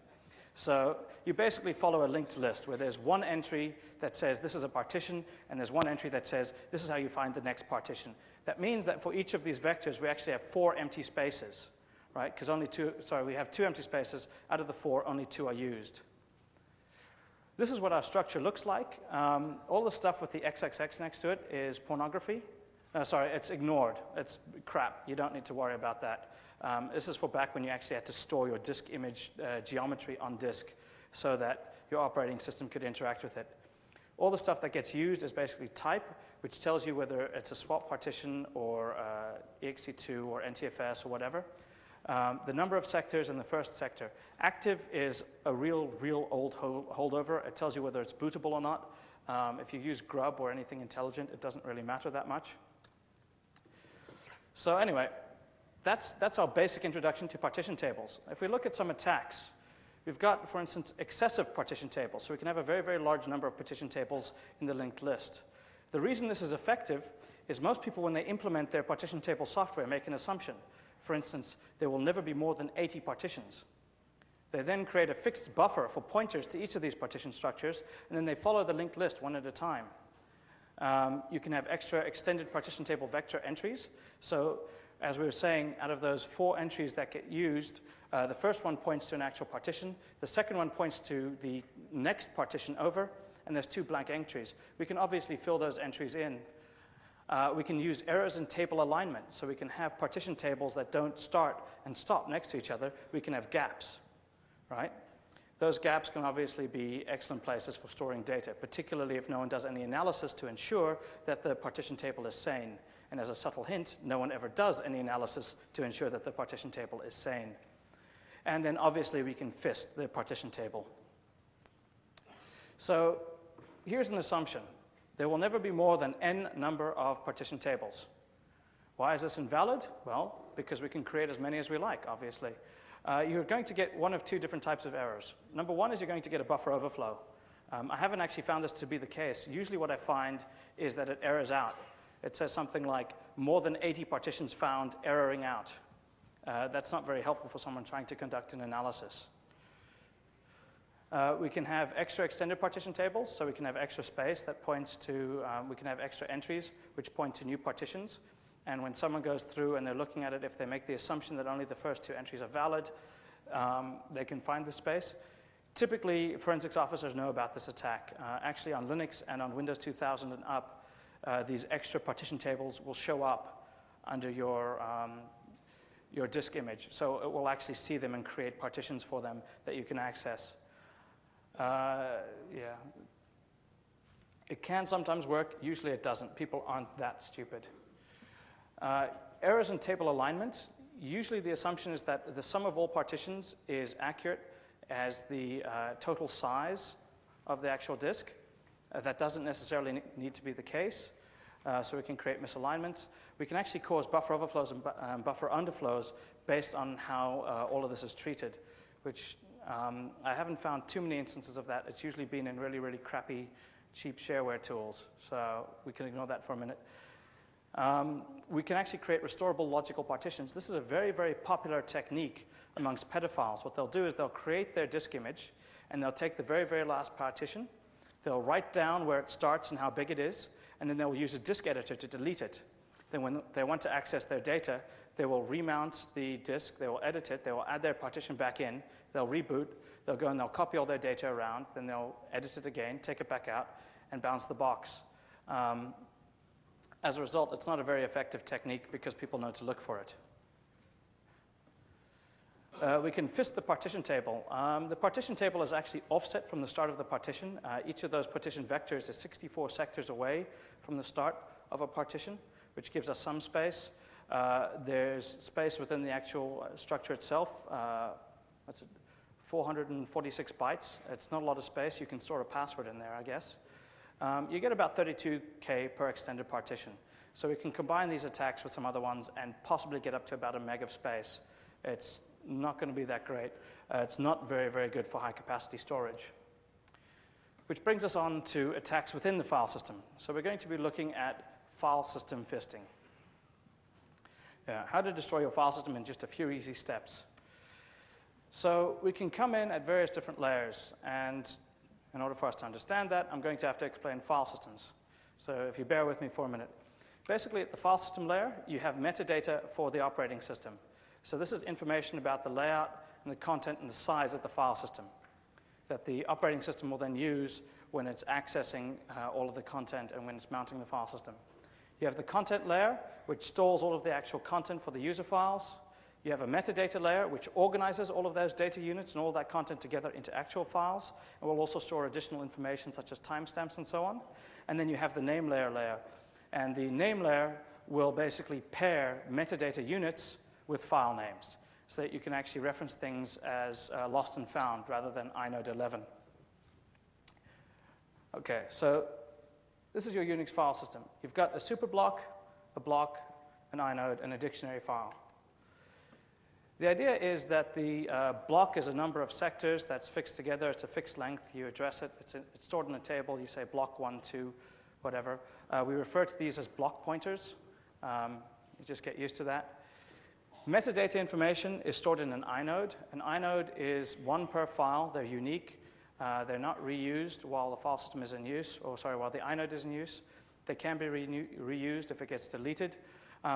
So you basically follow a linked list where there's one entry that says this is a partition, and there's one entry that says this is how you find the next partition. That means that for each of these vectors, we actually have 4 empty spaces, right? Because we have 2 empty spaces. Out of the 4, only 2 are used. This is what our structure looks like. All the stuff with the XXX next to it is pornography. It's ignored. It's crap. You don't need to worry about that. This is for back when you actually had to store your disk image geometry on disk so that your operating system could interact with it. All the stuff that gets used is basically type, which tells you whether it's a swap partition or ext2 or NTFS or whatever. The number of sectors in the first sector. Active is a real old holdover. It tells you whether it's bootable or not. If you use grub or anything intelligent, it doesn't really matter that much. So anyway, that's our basic introduction to partition tables. If we look at some attacks, we've got, for instance, excessive partition tables. So we can have a very large number of partition tables in the linked list. The reason this is effective is most people, when they implement their partition table software, make an assumption. For instance, there will never be more than 80 partitions. They then create a fixed buffer for pointers to each of these partition structures, and then they follow the linked list one at a time. You can have extra extended partition table vector entries. So as we were saying, out of those 4 entries that get used, the first one points to an actual partition. The second one points to the next partition over, and there's 2 blank entries. We can obviously fill those entries in. We can use errors in table alignment, so we can have partition tables that don't start and stop next to each other. We can have gaps, right? Those gaps can obviously be excellent places for storing data, particularly if no one does any analysis to ensure that the partition table is sane. And as a subtle hint, no one ever does any analysis to ensure that the partition table is sane. And then obviously we can fist the partition table. So here's an assumption. There will never be more than n number of partition tables. Why is this invalid? Well, because we can create as many as we like, obviously. You're going to get one of 2 different types of errors. Number one is you're going to get a buffer overflow. I haven't actually found this to be the case. Usually what I find is that it errors out. It says something like, more than 80 partitions found, erroring out. That's not very helpful for someone trying to conduct an analysis. We can have extra extended partition tables, so we can have extra space that points to, we can have extra entries which point to new partitions. And when someone goes through and they're looking at it, if they make the assumption that only the first 2 entries are valid, they can find the space. Typically, forensics officers know about this attack. Actually, on Linux and on Windows 2000 and up, these extra partition tables will show up under your disk image. So it will actually see them and create partitions for them that you can access. Yeah. It can sometimes work. Usually it doesn't. People aren't that stupid. Errors in table alignment. Usually the assumption is that the sum of all partitions is accurate as the total size of the actual disk. That doesn't necessarily need to be the case. so we can create misalignments. We can actually cause buffer overflows and buffer underflows based on how all of this is treated, which I haven't found too many instances of that. It's usually been in really, really crappy, cheap shareware tools, so we can ignore that for a minute. We can actually create restorable logical partitions. This is a very, very popular technique amongst pedophiles. What they'll do is they'll create their disk image, and they'll take the very, very last partition. They'll write down where it starts and how big it is, and then they'll use a disk editor to delete it. Then when they want to access their data, they will remount the disk, they will edit it, they will add their partition back in, they'll reboot, they'll go and they'll copy all their data around, then they'll edit it again, take it back out, and bounce the box. As a result, it's not a very effective technique because people know to look for it. We can fist the partition table. The partition table is actually offset from the start of the partition. Each of those partition vectors is 64 sectors away from the start of a partition, which gives us some space. There's space within the actual structure itself. That's 446 bytes. It's not a lot of space. You can store a password in there, I guess. You get about 32K per extended partition. So we can combine these attacks with some other ones and possibly get up to about a meg of space. It's not going to be that great. It's not very, very good for high-capacity storage. Which brings us on to attacks within the file system. So we're going to be looking at file system fisting. How to destroy your file system in just a few easy steps. So we can come in at various different layers, and in order for us to understand that, I'm going to have to explain file systems. So if you bear with me for a minute. Basically, at the file system layer, you have metadata for the operating system. So this is information about the layout and the content and the size of the file system that the operating system will then use when it's accessing all of the content and when it's mounting the file system. You have the content layer, which stores all of the actual content for the user files. You have a metadata layer, which organizes all of those data units and all that content together into actual files, and will also store additional information such as timestamps and so on. And then you have the name layer. And the name layer will basically pair metadata units with file names so that you can actually reference things as lost and found rather than inode 11. Okay, so this is your Unix file system. You've got a superblock, a block, an inode, and a dictionary file. The idea is that the block is a number of sectors that's fixed together. It's a fixed length. You address it. It's stored in a table. You say block 1, 2, whatever. We refer to these as block pointers. You just get used to that. Metadata information is stored in an inode. An inode is one per file. They're unique. They're not reused while the file system is in use, or sorry, while the inode is in use. They can be reused if it gets deleted.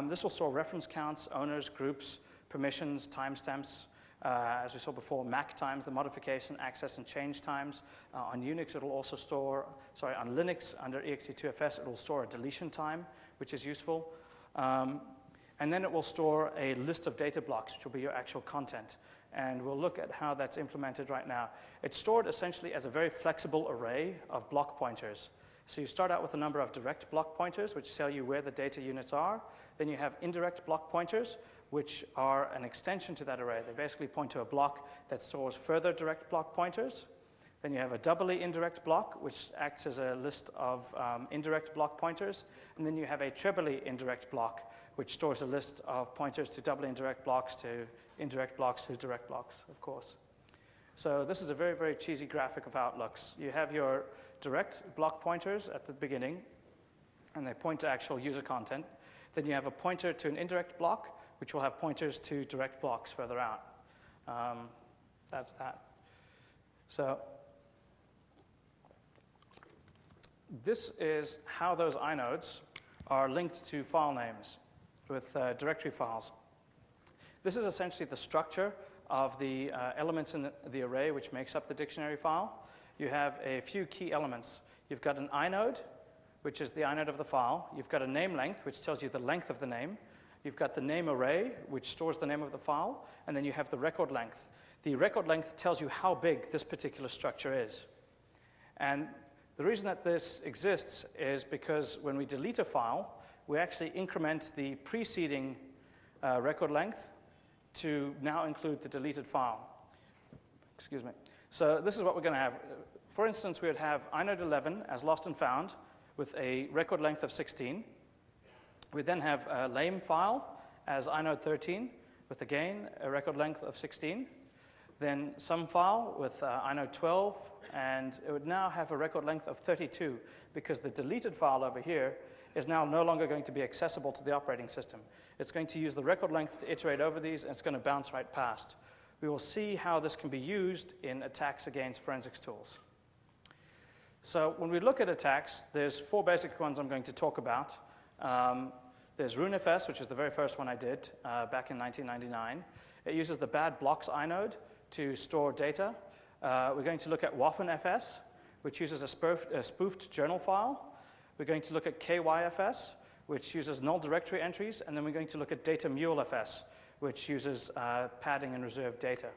This will store reference counts, owners, groups, permissions, timestamps. As we saw before, MAC times, the modification, access, and change times. On Unix, it'll also store, on Linux, under exe2fs, it'll store a deletion time, which is useful. And then it will store a list of data blocks, which will be your actual content. And we'll look at how that's implemented right now. It's stored essentially as a very flexible array of block pointers. So you start out with a number of direct block pointers, which tell you where the data units are. Then you have indirect block pointers, which are an extension to that array. They basically point to a block that stores further direct block pointers. Then you have a doubly indirect block, which acts as a list of indirect block pointers. And then you have a trebly indirect block, which stores a list of pointers to doubly indirect blocks to indirect blocks to direct blocks, of course. So this is a very, very cheesy graphic of how it looks. You have your direct block pointers at the beginning, and they point to actual user content. Then you have a pointer to an indirect block, which will have pointers to direct blocks further out. That's that. So this is how those inodes are linked to file names with directory files. This is essentially the structure of the elements in the array which makes up the dictionary file. You have a few key elements. You've got an inode, which is the inode of the file. You've got a name length, which tells you the length of the name. You've got the name array, which stores the name of the file. And then you have the record length. The record length tells you how big this particular structure is. And the reason that this exists is because when we delete a file, we actually increment the preceding record length to now include the deleted file. Excuse me. So this is what we're going to have. For instance, we would have inode 11 as lost and found with a record length of 16. We then have a lame file as inode 13 with, again, a record length of 16. Then some file with inode 12, and it would now have a record length of 32 because the deleted file over here is now no longer going to be accessible to the operating system. It's going to use the record length to iterate over these, and it's going to bounce right past. We will see how this can be used in attacks against forensics tools. So when we look at attacks, there's 4 basic ones I'm going to talk about. There's RuneFS, which is the very first one I did back in 1999. It uses the bad blocks inode to store data. We're going to look at WAFNFS, which uses a spoofed journal file. We're going to look at KYFS, which uses null directory entries. And then we're going to look at DataMuleFS, which uses padding and reserved data.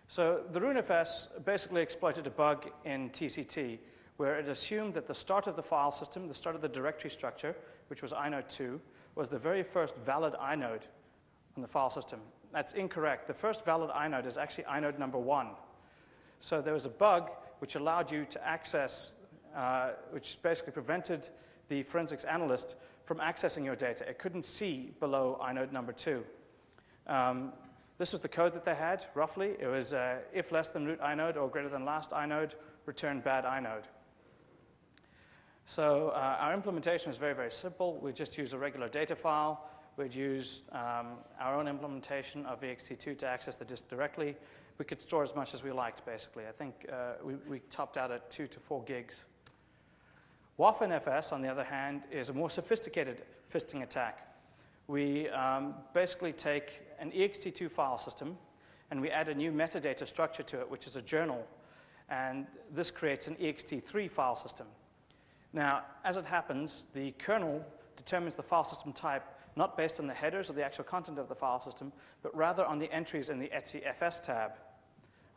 So the RuneFS basically exploited a bug in TCT where it assumed that the start of the file system, the start of the directory structure, which was inode 2, was the very first valid inode on the file system. That's incorrect. The first valid inode is actually inode number 1. So there was a bug which allowed you to access, which basically prevented the forensics analyst from accessing your data. It couldn't see below inode number 2. This was the code that they had, roughly. It was if less than root inode or greater than last inode, return bad inode. So our implementation is very, very simple. We just use a regular data file. We'd use our own implementation of ext2 to access the disk directly. We could store as much as we liked, basically. I think we topped out at 2 to 4 gigs. WAFNFS, on the other hand, is a more sophisticated fisting attack. We basically take an ext2 file system, and we add a new metadata structure to it, which is a journal. And this creates an ext3 file system. Now, as it happens, the kernel determines the file system type not based on the headers or the actual content of the file system, but rather on the entries in the etcfs tab.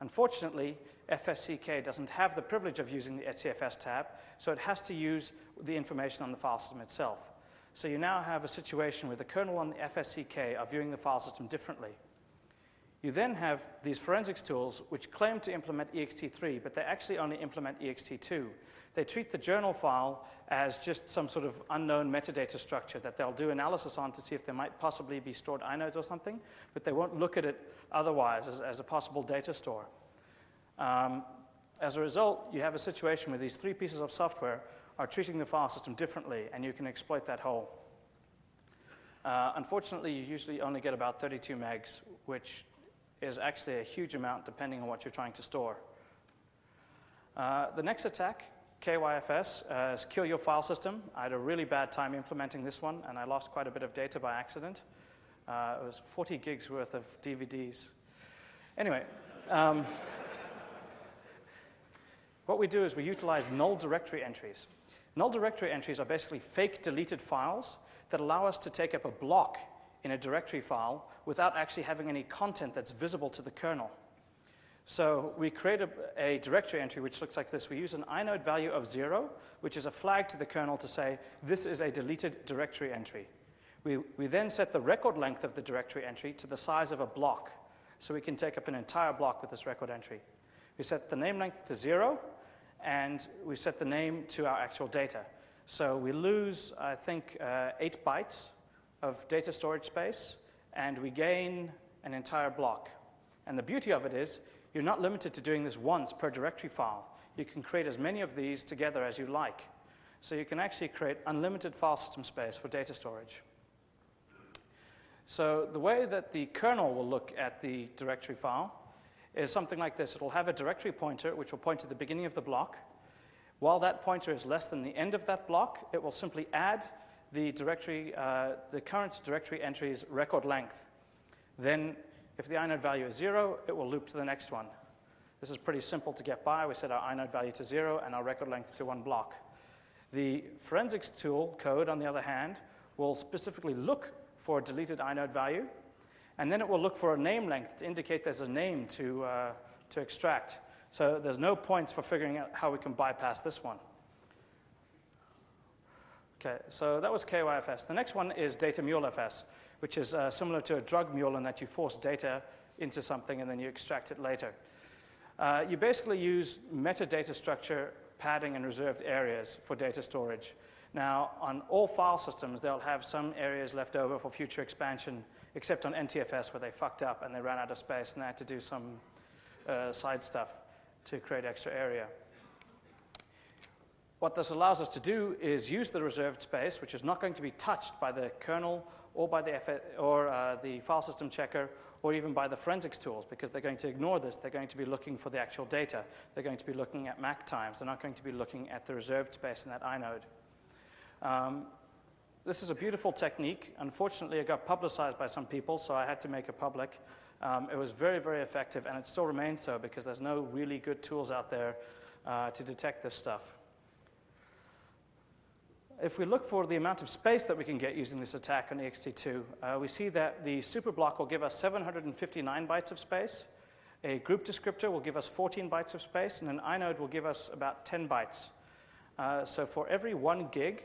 Unfortunately, FSCK doesn't have the privilege of using the etcfs tab, so it has to use the information on the file system itself. So you now have a situation where the kernel and the FSCK are viewing the file system differently. You then have these forensics tools which claim to implement ext3, but they actually only implement ext2. They treat the journal file as just some sort of unknown metadata structure that they'll do analysis on to see if there might possibly be stored inodes or something, but they won't look at it otherwise as a possible data store. As a result, you have a situation where these 3 pieces of software are treating the file system differently, and you can exploit that hole. Unfortunately, you usually only get about 32 megs, which is actually a huge amount depending on what you're trying to store. The next attack, KYFS, is kill your file system. I had a really bad time implementing this one, and I lost quite a bit of data by accident. It was 40 gigs worth of DVDs. Anyway, what we do is we utilize null directory entries. Null directory entries are basically fake deleted files that allow us to take up a block in a directory file without actually having any content that's visible to the kernel. So we create a directory entry which looks like this. We use an inode value of 0, which is a flag to the kernel to say, this is a deleted directory entry. We then set the record length of the directory entry to the size of a block. So we can take up an entire block with this record entry. We set the name length to 0, and we set the name to our actual data. So we lose, I think, 8 bytes of data storage space, and we gain an entire block. And the beauty of it is, you're not limited to doing this once per directory file. You can create as many of these together as you like. So you can actually create unlimited file system space for data storage. So the way that the kernel will look at the directory file is something like this. It'll have a directory pointer, which will point to the beginning of the block. While that pointer is less than the end of that block, it will simply add the directory, the current directory entry's record length. Then, if the inode value is 0, it will loop to the next one. This is pretty simple to get by. We set our inode value to 0 and our record length to 1 block. The forensics tool code, on the other hand, will specifically look for a deleted inode value, and then it will look for a name length to indicate there's a name to extract. So there's no points for figuring out how we can bypass this one. Okay, so that was KYFS. The next one is DataMuleFS, which is similar to a drug mule in that you force data into something and then you extract it later. You basically use metadata structure, padding, and reserved areas for data storage. Now, on all file systems, they'll have some areas left over for future expansion, except on NTFS where they fucked up and they ran out of space and they had to do some side stuff to create extra area. What this allows us to do is use the reserved space, which is not going to be touched by the kernel or by the file system checker or even by the forensics tools, because they're going to ignore this. They're going to be looking for the actual data. They're going to be looking at MAC times. They're not going to be looking at the reserved space in that inode. This is a beautiful technique. Unfortunately, it got publicized by some people, so I had to make it public. It was very, very effective, and it still remains so because there's no really good tools out there to detect this stuff. If we look for the amount of space that we can get using this attack on ext2, we see that the superblock will give us 759 bytes of space. A group descriptor will give us 14 bytes of space, and an inode will give us about 10 bytes. So for every 1 gig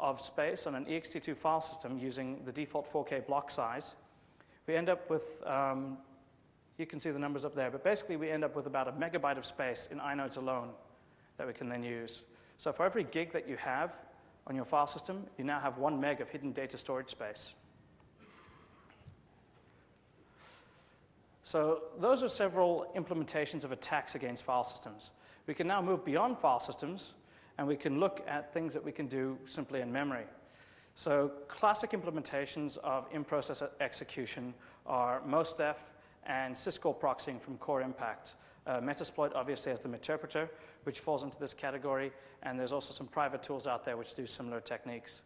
of space on an ext2 file system using the default 4K block size, we end up with, you can see the numbers up there, but basically we end up with about a megabyte of space in inodes alone that we can then use. So for every gig that you have on your file system, you now have 1 meg of hidden data storage space. So those are several implementations of attacks against file systems. We can now move beyond file systems, and we can look at things that we can do simply in memory. So classic implementations of in-process execution are MOSDEF and syscall proxying from Core Impact. Metasploit obviously has the Meterpreter, which falls into this category, and there's also some private tools out there which do similar techniques.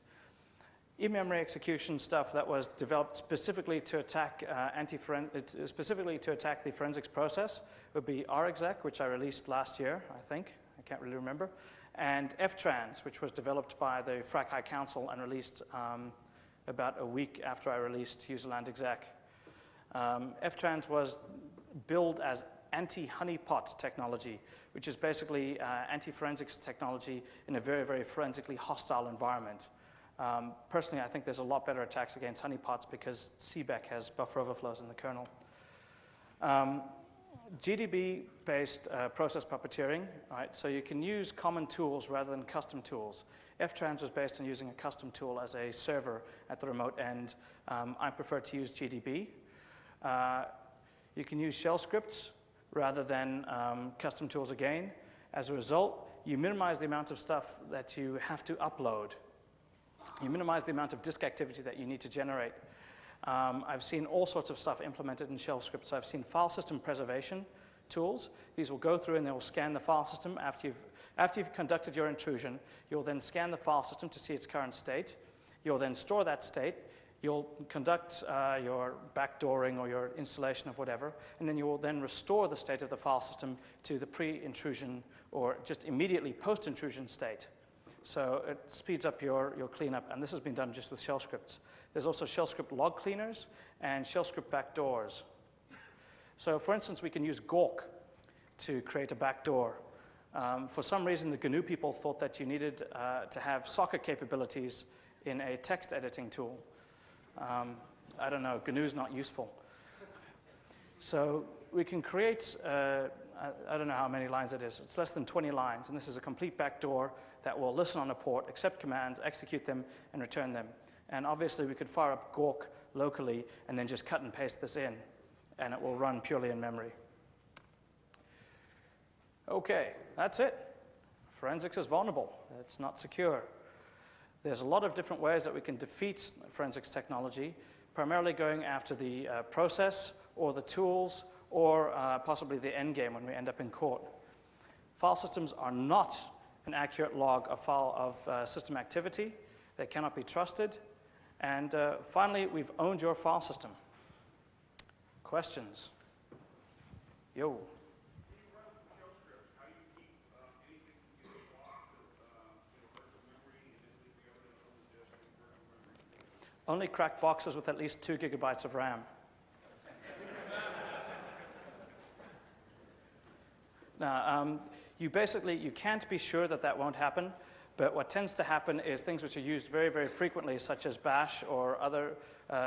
In-memory execution stuff that was developed specifically to attack the forensics process would be RExec, which I released last year, I think. I can't really remember. And FTrans, which was developed by the FRAC High Council and released about a week after I released Userland Exec. FTrans was billed as anti-honeypot technology, which is basically anti-forensics technology in a very, very forensically hostile environment. Personally, I think there's a lot better attacks against honeypots because CBEC has buffer overflows in the kernel. GDB-based process puppeteering, right? So you can use common tools rather than custom tools. FTrans was based on using a custom tool as a server at the remote end. I prefer to use GDB. You can use shell scripts rather than custom tools again. As a result, you minimize the amount of stuff that you have to upload. You minimize the amount of disk activity that you need to generate. I've seen all sorts of stuff implemented in shell scripts. I've seen file system preservation tools. These will go through and they will scan the file system. After you've conducted your intrusion, you'll then scan the file system to see its current state. You'll then store that state. You'll conduct your backdooring or your installation of whatever, and then you will then restore the state of the file system to the pre-intrusion or just immediately post-intrusion state. So it speeds up your cleanup, and this has been done just with shell scripts. There's also shell script log cleaners and shell script backdoors. So for instance, we can use Gawk to create a backdoor. For some reason, the GNU people thought that you needed to have socket capabilities in a text editing tool. I don't know, GNU's not useful. So we can create, I don't know how many lines it is. It's less than 20 lines, and this is a complete backdoor that will listen on a port, accept commands, execute them, and return them. And obviously, we could fire up Gawk locally and then just cut and paste this in, and it will run purely in memory. Okay, that's it. Forensics is vulnerable. It's not secure. There's a lot of different ways that we can defeat forensics technology, primarily going after the process or the tools or possibly the end game when we end up in court. File systems are not an accurate log of system activity. They cannot be trusted. And finally, we've owned your file system. Questions? Yo. Only cracked boxes with at least 2 gigabytes of RAM. Now, you can't be sure that that won't happen, but what tends to happen is things which are used very, very frequently, such as bash or other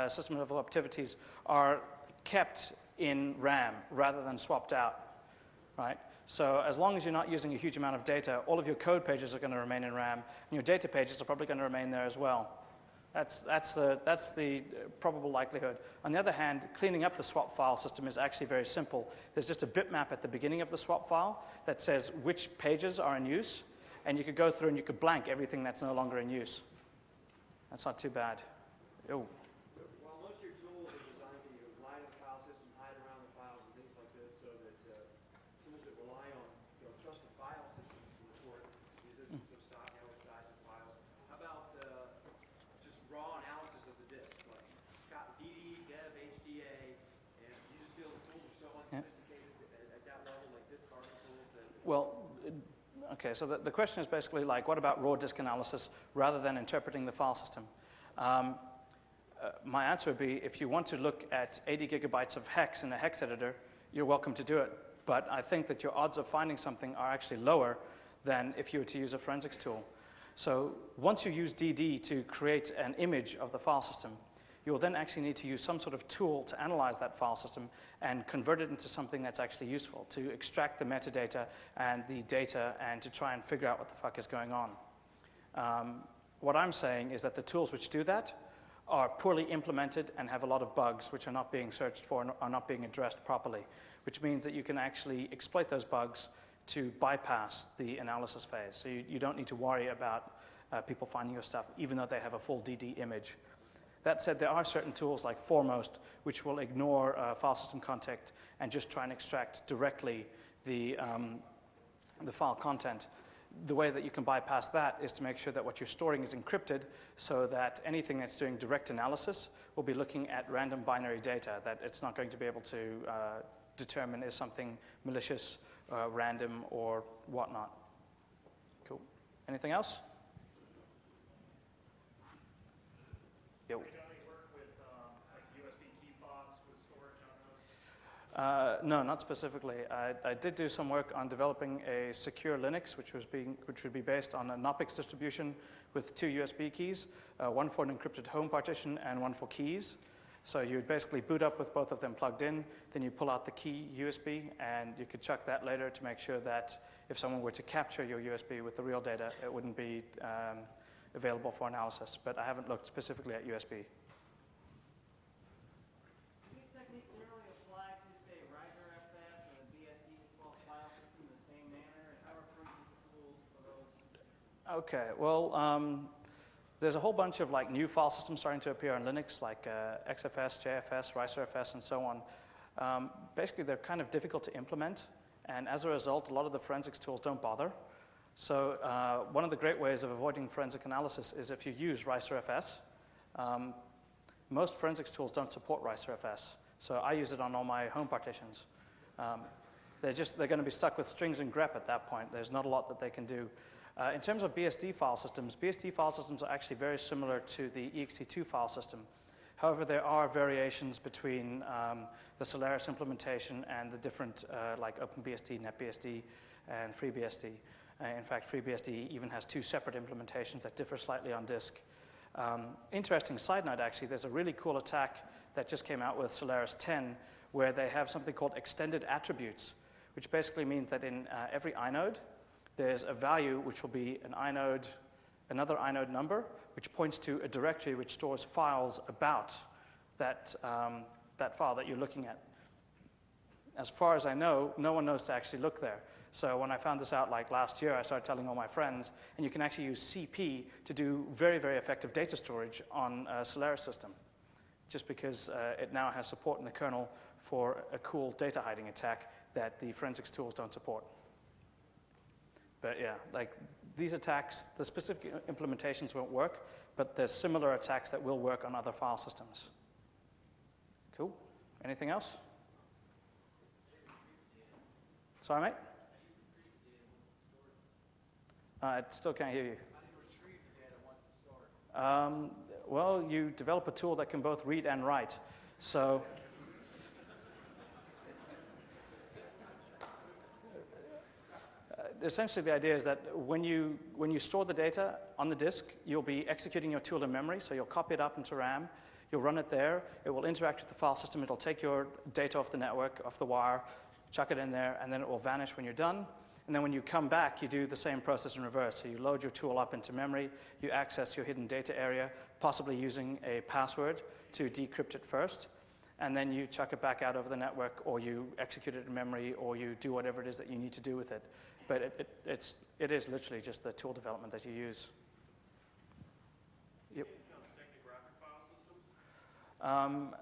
system-level activities, are kept in RAM rather than swapped out, right? So as long as you're not using a huge amount of data, all of your code pages are going to remain in RAM, and your data pages are probably going to remain there as well. That's the probable likelihood. On the other hand, cleaning up the swap file system is actually very simple. There's just a bitmap at the beginning of the swap file that says which pages are in use, and you could go through and you could blank everything that's no longer in use. That's not too bad. Ew. Well, most of your tools are designed to line the file system, hide around the files and things like this, so that tools that rely on trusted file systems to report the existence of size of files. How about just raw analysis of the disk, like got DD, dev, HDA, and you just feel the tools are so unsophisticated at that level, like disk carving tools that. Well, okay, so the question is basically like, what about raw disk analysis rather than interpreting the file system? My answer would be, if you want to look at 80 gigabytes of hex in a hex editor, you're welcome to do it. But I think that your odds of finding something are actually lower than if you were to use a forensics tool. So once you use DD to create an image of the file system, you'll then actually need to use some sort of tool to analyze that file system and convert it into something that's actually useful, to extract the metadata and the data and to try and figure out what the fuck is going on. What I'm saying is that the tools which do that are poorly implemented and have a lot of bugs which are not being searched for and are not being addressed properly, which means that you can actually exploit those bugs to bypass the analysis phase. So you don't need to worry about people finding your stuff, even though they have a full DD image. That said, there are certain tools like Foremost which will ignore file system context and just try and extract directly the file content. The way that you can bypass that is to make sure that what you're storing is encrypted so that anything that's doing direct analysis will be looking at random binary data that it's not going to be able to determine is something malicious, random, or whatnot. Cool. Anything else? Yo. No, not specifically. I did do some work on developing a secure Linux, which would be based on a Knoppix distribution with 2 USB keys, one for an encrypted home partition and one for keys. So you would basically boot up with both of them plugged in, then you pull out the key USB, and you could chuck that later to make sure that if someone were to capture your USB with the real data, it wouldn't be available for analysis. But I haven't looked specifically at USB. Okay, well, there's a whole bunch of like new file systems starting to appear on Linux, like XFS, JFS, RicerFS, and so on. Basically, they're kind of difficult to implement, and as a result, a lot of the forensics tools don't bother. So one of the great ways of avoiding forensic analysis is if you use RicerFS. Most forensics tools don't support RicerFS, so I use it on all my home partitions. They're going to be stuck with strings and grep at that point. There's not a lot that they can do. In terms of BSD file systems are actually very similar to the ext2 file system. However, there are variations between the Solaris implementation and the different like OpenBSD, NetBSD, and FreeBSD. In fact, FreeBSD even has 2 separate implementations that differ slightly on disk. Interesting side note, actually, there's a really cool attack that just came out with Solaris 10 where they have something called extended attributes, which basically means that in every inode, there's a value which will be an inode, another inode number, which points to a directory which stores files about that, that file that you're looking at. As far as I know, no one knows to actually look there. So when I found this out like last year, I started telling all my friends, and you can actually use CP to do very, very effective data storage on a Solaris system, just because it now has support in the kernel for a cool data hiding attack that the forensics tools don't support. But yeah, like these attacks, the specific implementations won't work, but there's similar attacks that will work on other file systems. Cool. Anything else? Sorry, mate? I still can't hear you. How do you retrieve the data once it's stored? Well, you develop a tool that can both read and write. So essentially the idea is that when you store the data on the disk, you'll be executing your tool in memory, so you'll copy it up into RAM, you'll run it there, it will interact with the file system, it'll take your data off the network, off the wire, chuck it in there, and then it will vanish when you're done. And then when you come back, you do the same process in reverse. So you load your tool up into memory, you access your hidden data area, possibly using a password to decrypt it first, and then you chuck it back out over the network, or you execute it in memory, or you do whatever it is that you need to do with it. But it is literally just the tool development that you use. Yep.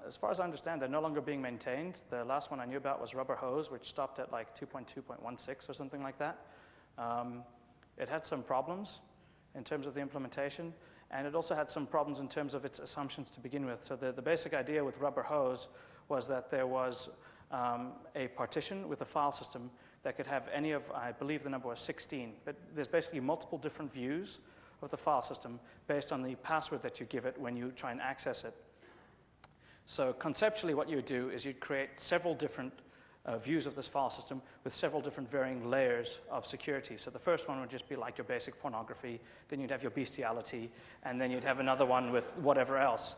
As far as I understand, they're no longer being maintained. The last one I knew about was Rubber Hose, which stopped at like 2.2.16 or something like that. It had some problems in terms of the implementation, and it also had some problems in terms of its assumptions to begin with. So the basic idea with Rubber Hose was that there was a partition with a file system that could have any of, I believe the number was 16, but there's basically multiple different views of the file system based on the password that you give it when you try and access it. So conceptually what you would do is you'd create several different views of this file system with several different varying layers of security. So the first one would just be like your basic pornography, then you'd have your bestiality, and then you'd have another one with whatever else.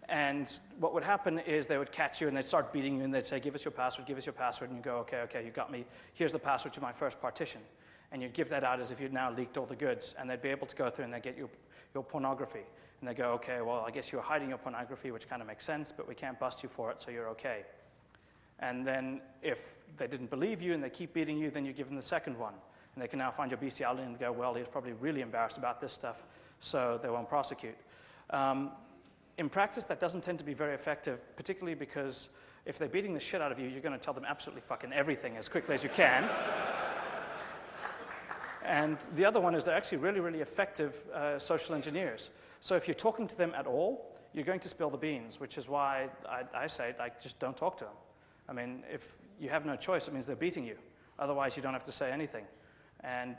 And what would happen is they would catch you and they'd start beating you and they'd say, give us your password, and you go, okay, you got me. Here's the password to my first partition. And you'd give that out as if you'd now leaked all the goods, and they'd be able to go through and they'd get your pornography. And they go, okay, well, I guess you're hiding your pornography, which kind of makes sense, but we can't bust you for it, so you're okay. And then if they didn't believe you and they keep beating you, then you give them the second one. And they can now find your bestiality and go, well, he was probably really embarrassed about this stuff, so they won't prosecute. In practice, that doesn't tend to be very effective, particularly because if they're beating the shit out of you, you're going to tell them absolutely fucking everything as quickly as you can. And the other one is they're actually really, really effective social engineers. So if you're talking to them at all, you're going to spill the beans, which is why I say, like, just don't talk to them. I mean, if you have no choice, it means they're beating you. Otherwise, you don't have to say anything. And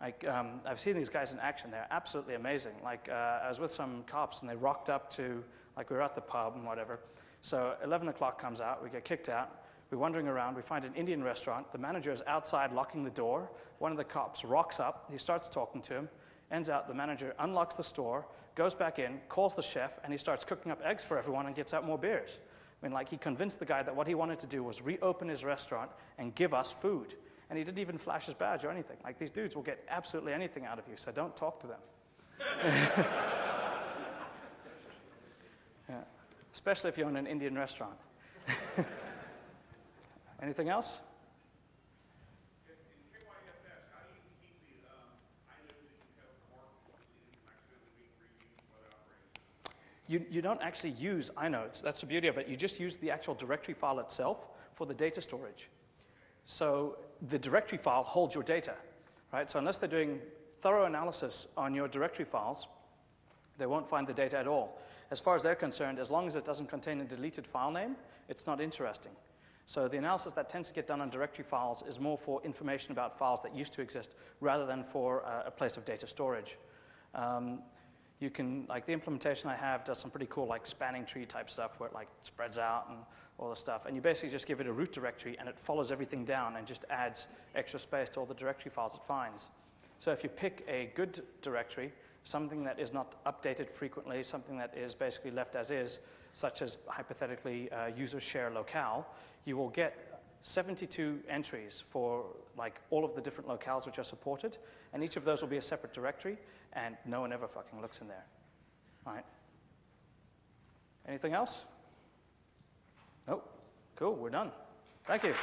I've seen these guys in action. They're absolutely amazing. Like, I was with some cops, and they rocked up to, like, we were at the pub and whatever. So 11 o'clock comes out. We get kicked out. We're wandering around. We find an Indian restaurant. The manager is outside locking the door. One of the cops rocks up. He starts talking to him. Ends out, the manager unlocks the store, goes back in, calls the chef, and he starts cooking up eggs for everyone and gets out more beers. I mean, like, he convinced the guy that what he wanted to do was reopen his restaurant and give us food. And he didn't even flash his badge or anything. Like, these dudes will get absolutely anything out of you, so don't talk to them. Yeah. Especially if you own an Indian restaurant. Anything else? You don't actually use inodes. That's the beauty of it. You just use the actual directory file itself for the data storage. So the directory file holds your data, right? So unless they're doing thorough analysis on your directory files, they won't find the data at all. As far as they're concerned, as long as it doesn't contain a deleted file name, it's not interesting. So the analysis that tends to get done on directory files is more for information about files that used to exist rather than for a place of data storage. You can, like, the implementation I have does some pretty cool, like, spanning tree type stuff where it, like, spreads out and all the stuff. And you basically just give it a root directory and it follows everything down and just adds extra space to all the directory files it finds. So if you pick a good directory, something that is not updated frequently, something that is basically left as is, such as hypothetically user share locale, you will get 72 entries for, like, all of the different locales which are supported, and each of those will be a separate directory, and no one ever fucking looks in there. All right. Anything else? Nope. Cool, we're done. Thank you.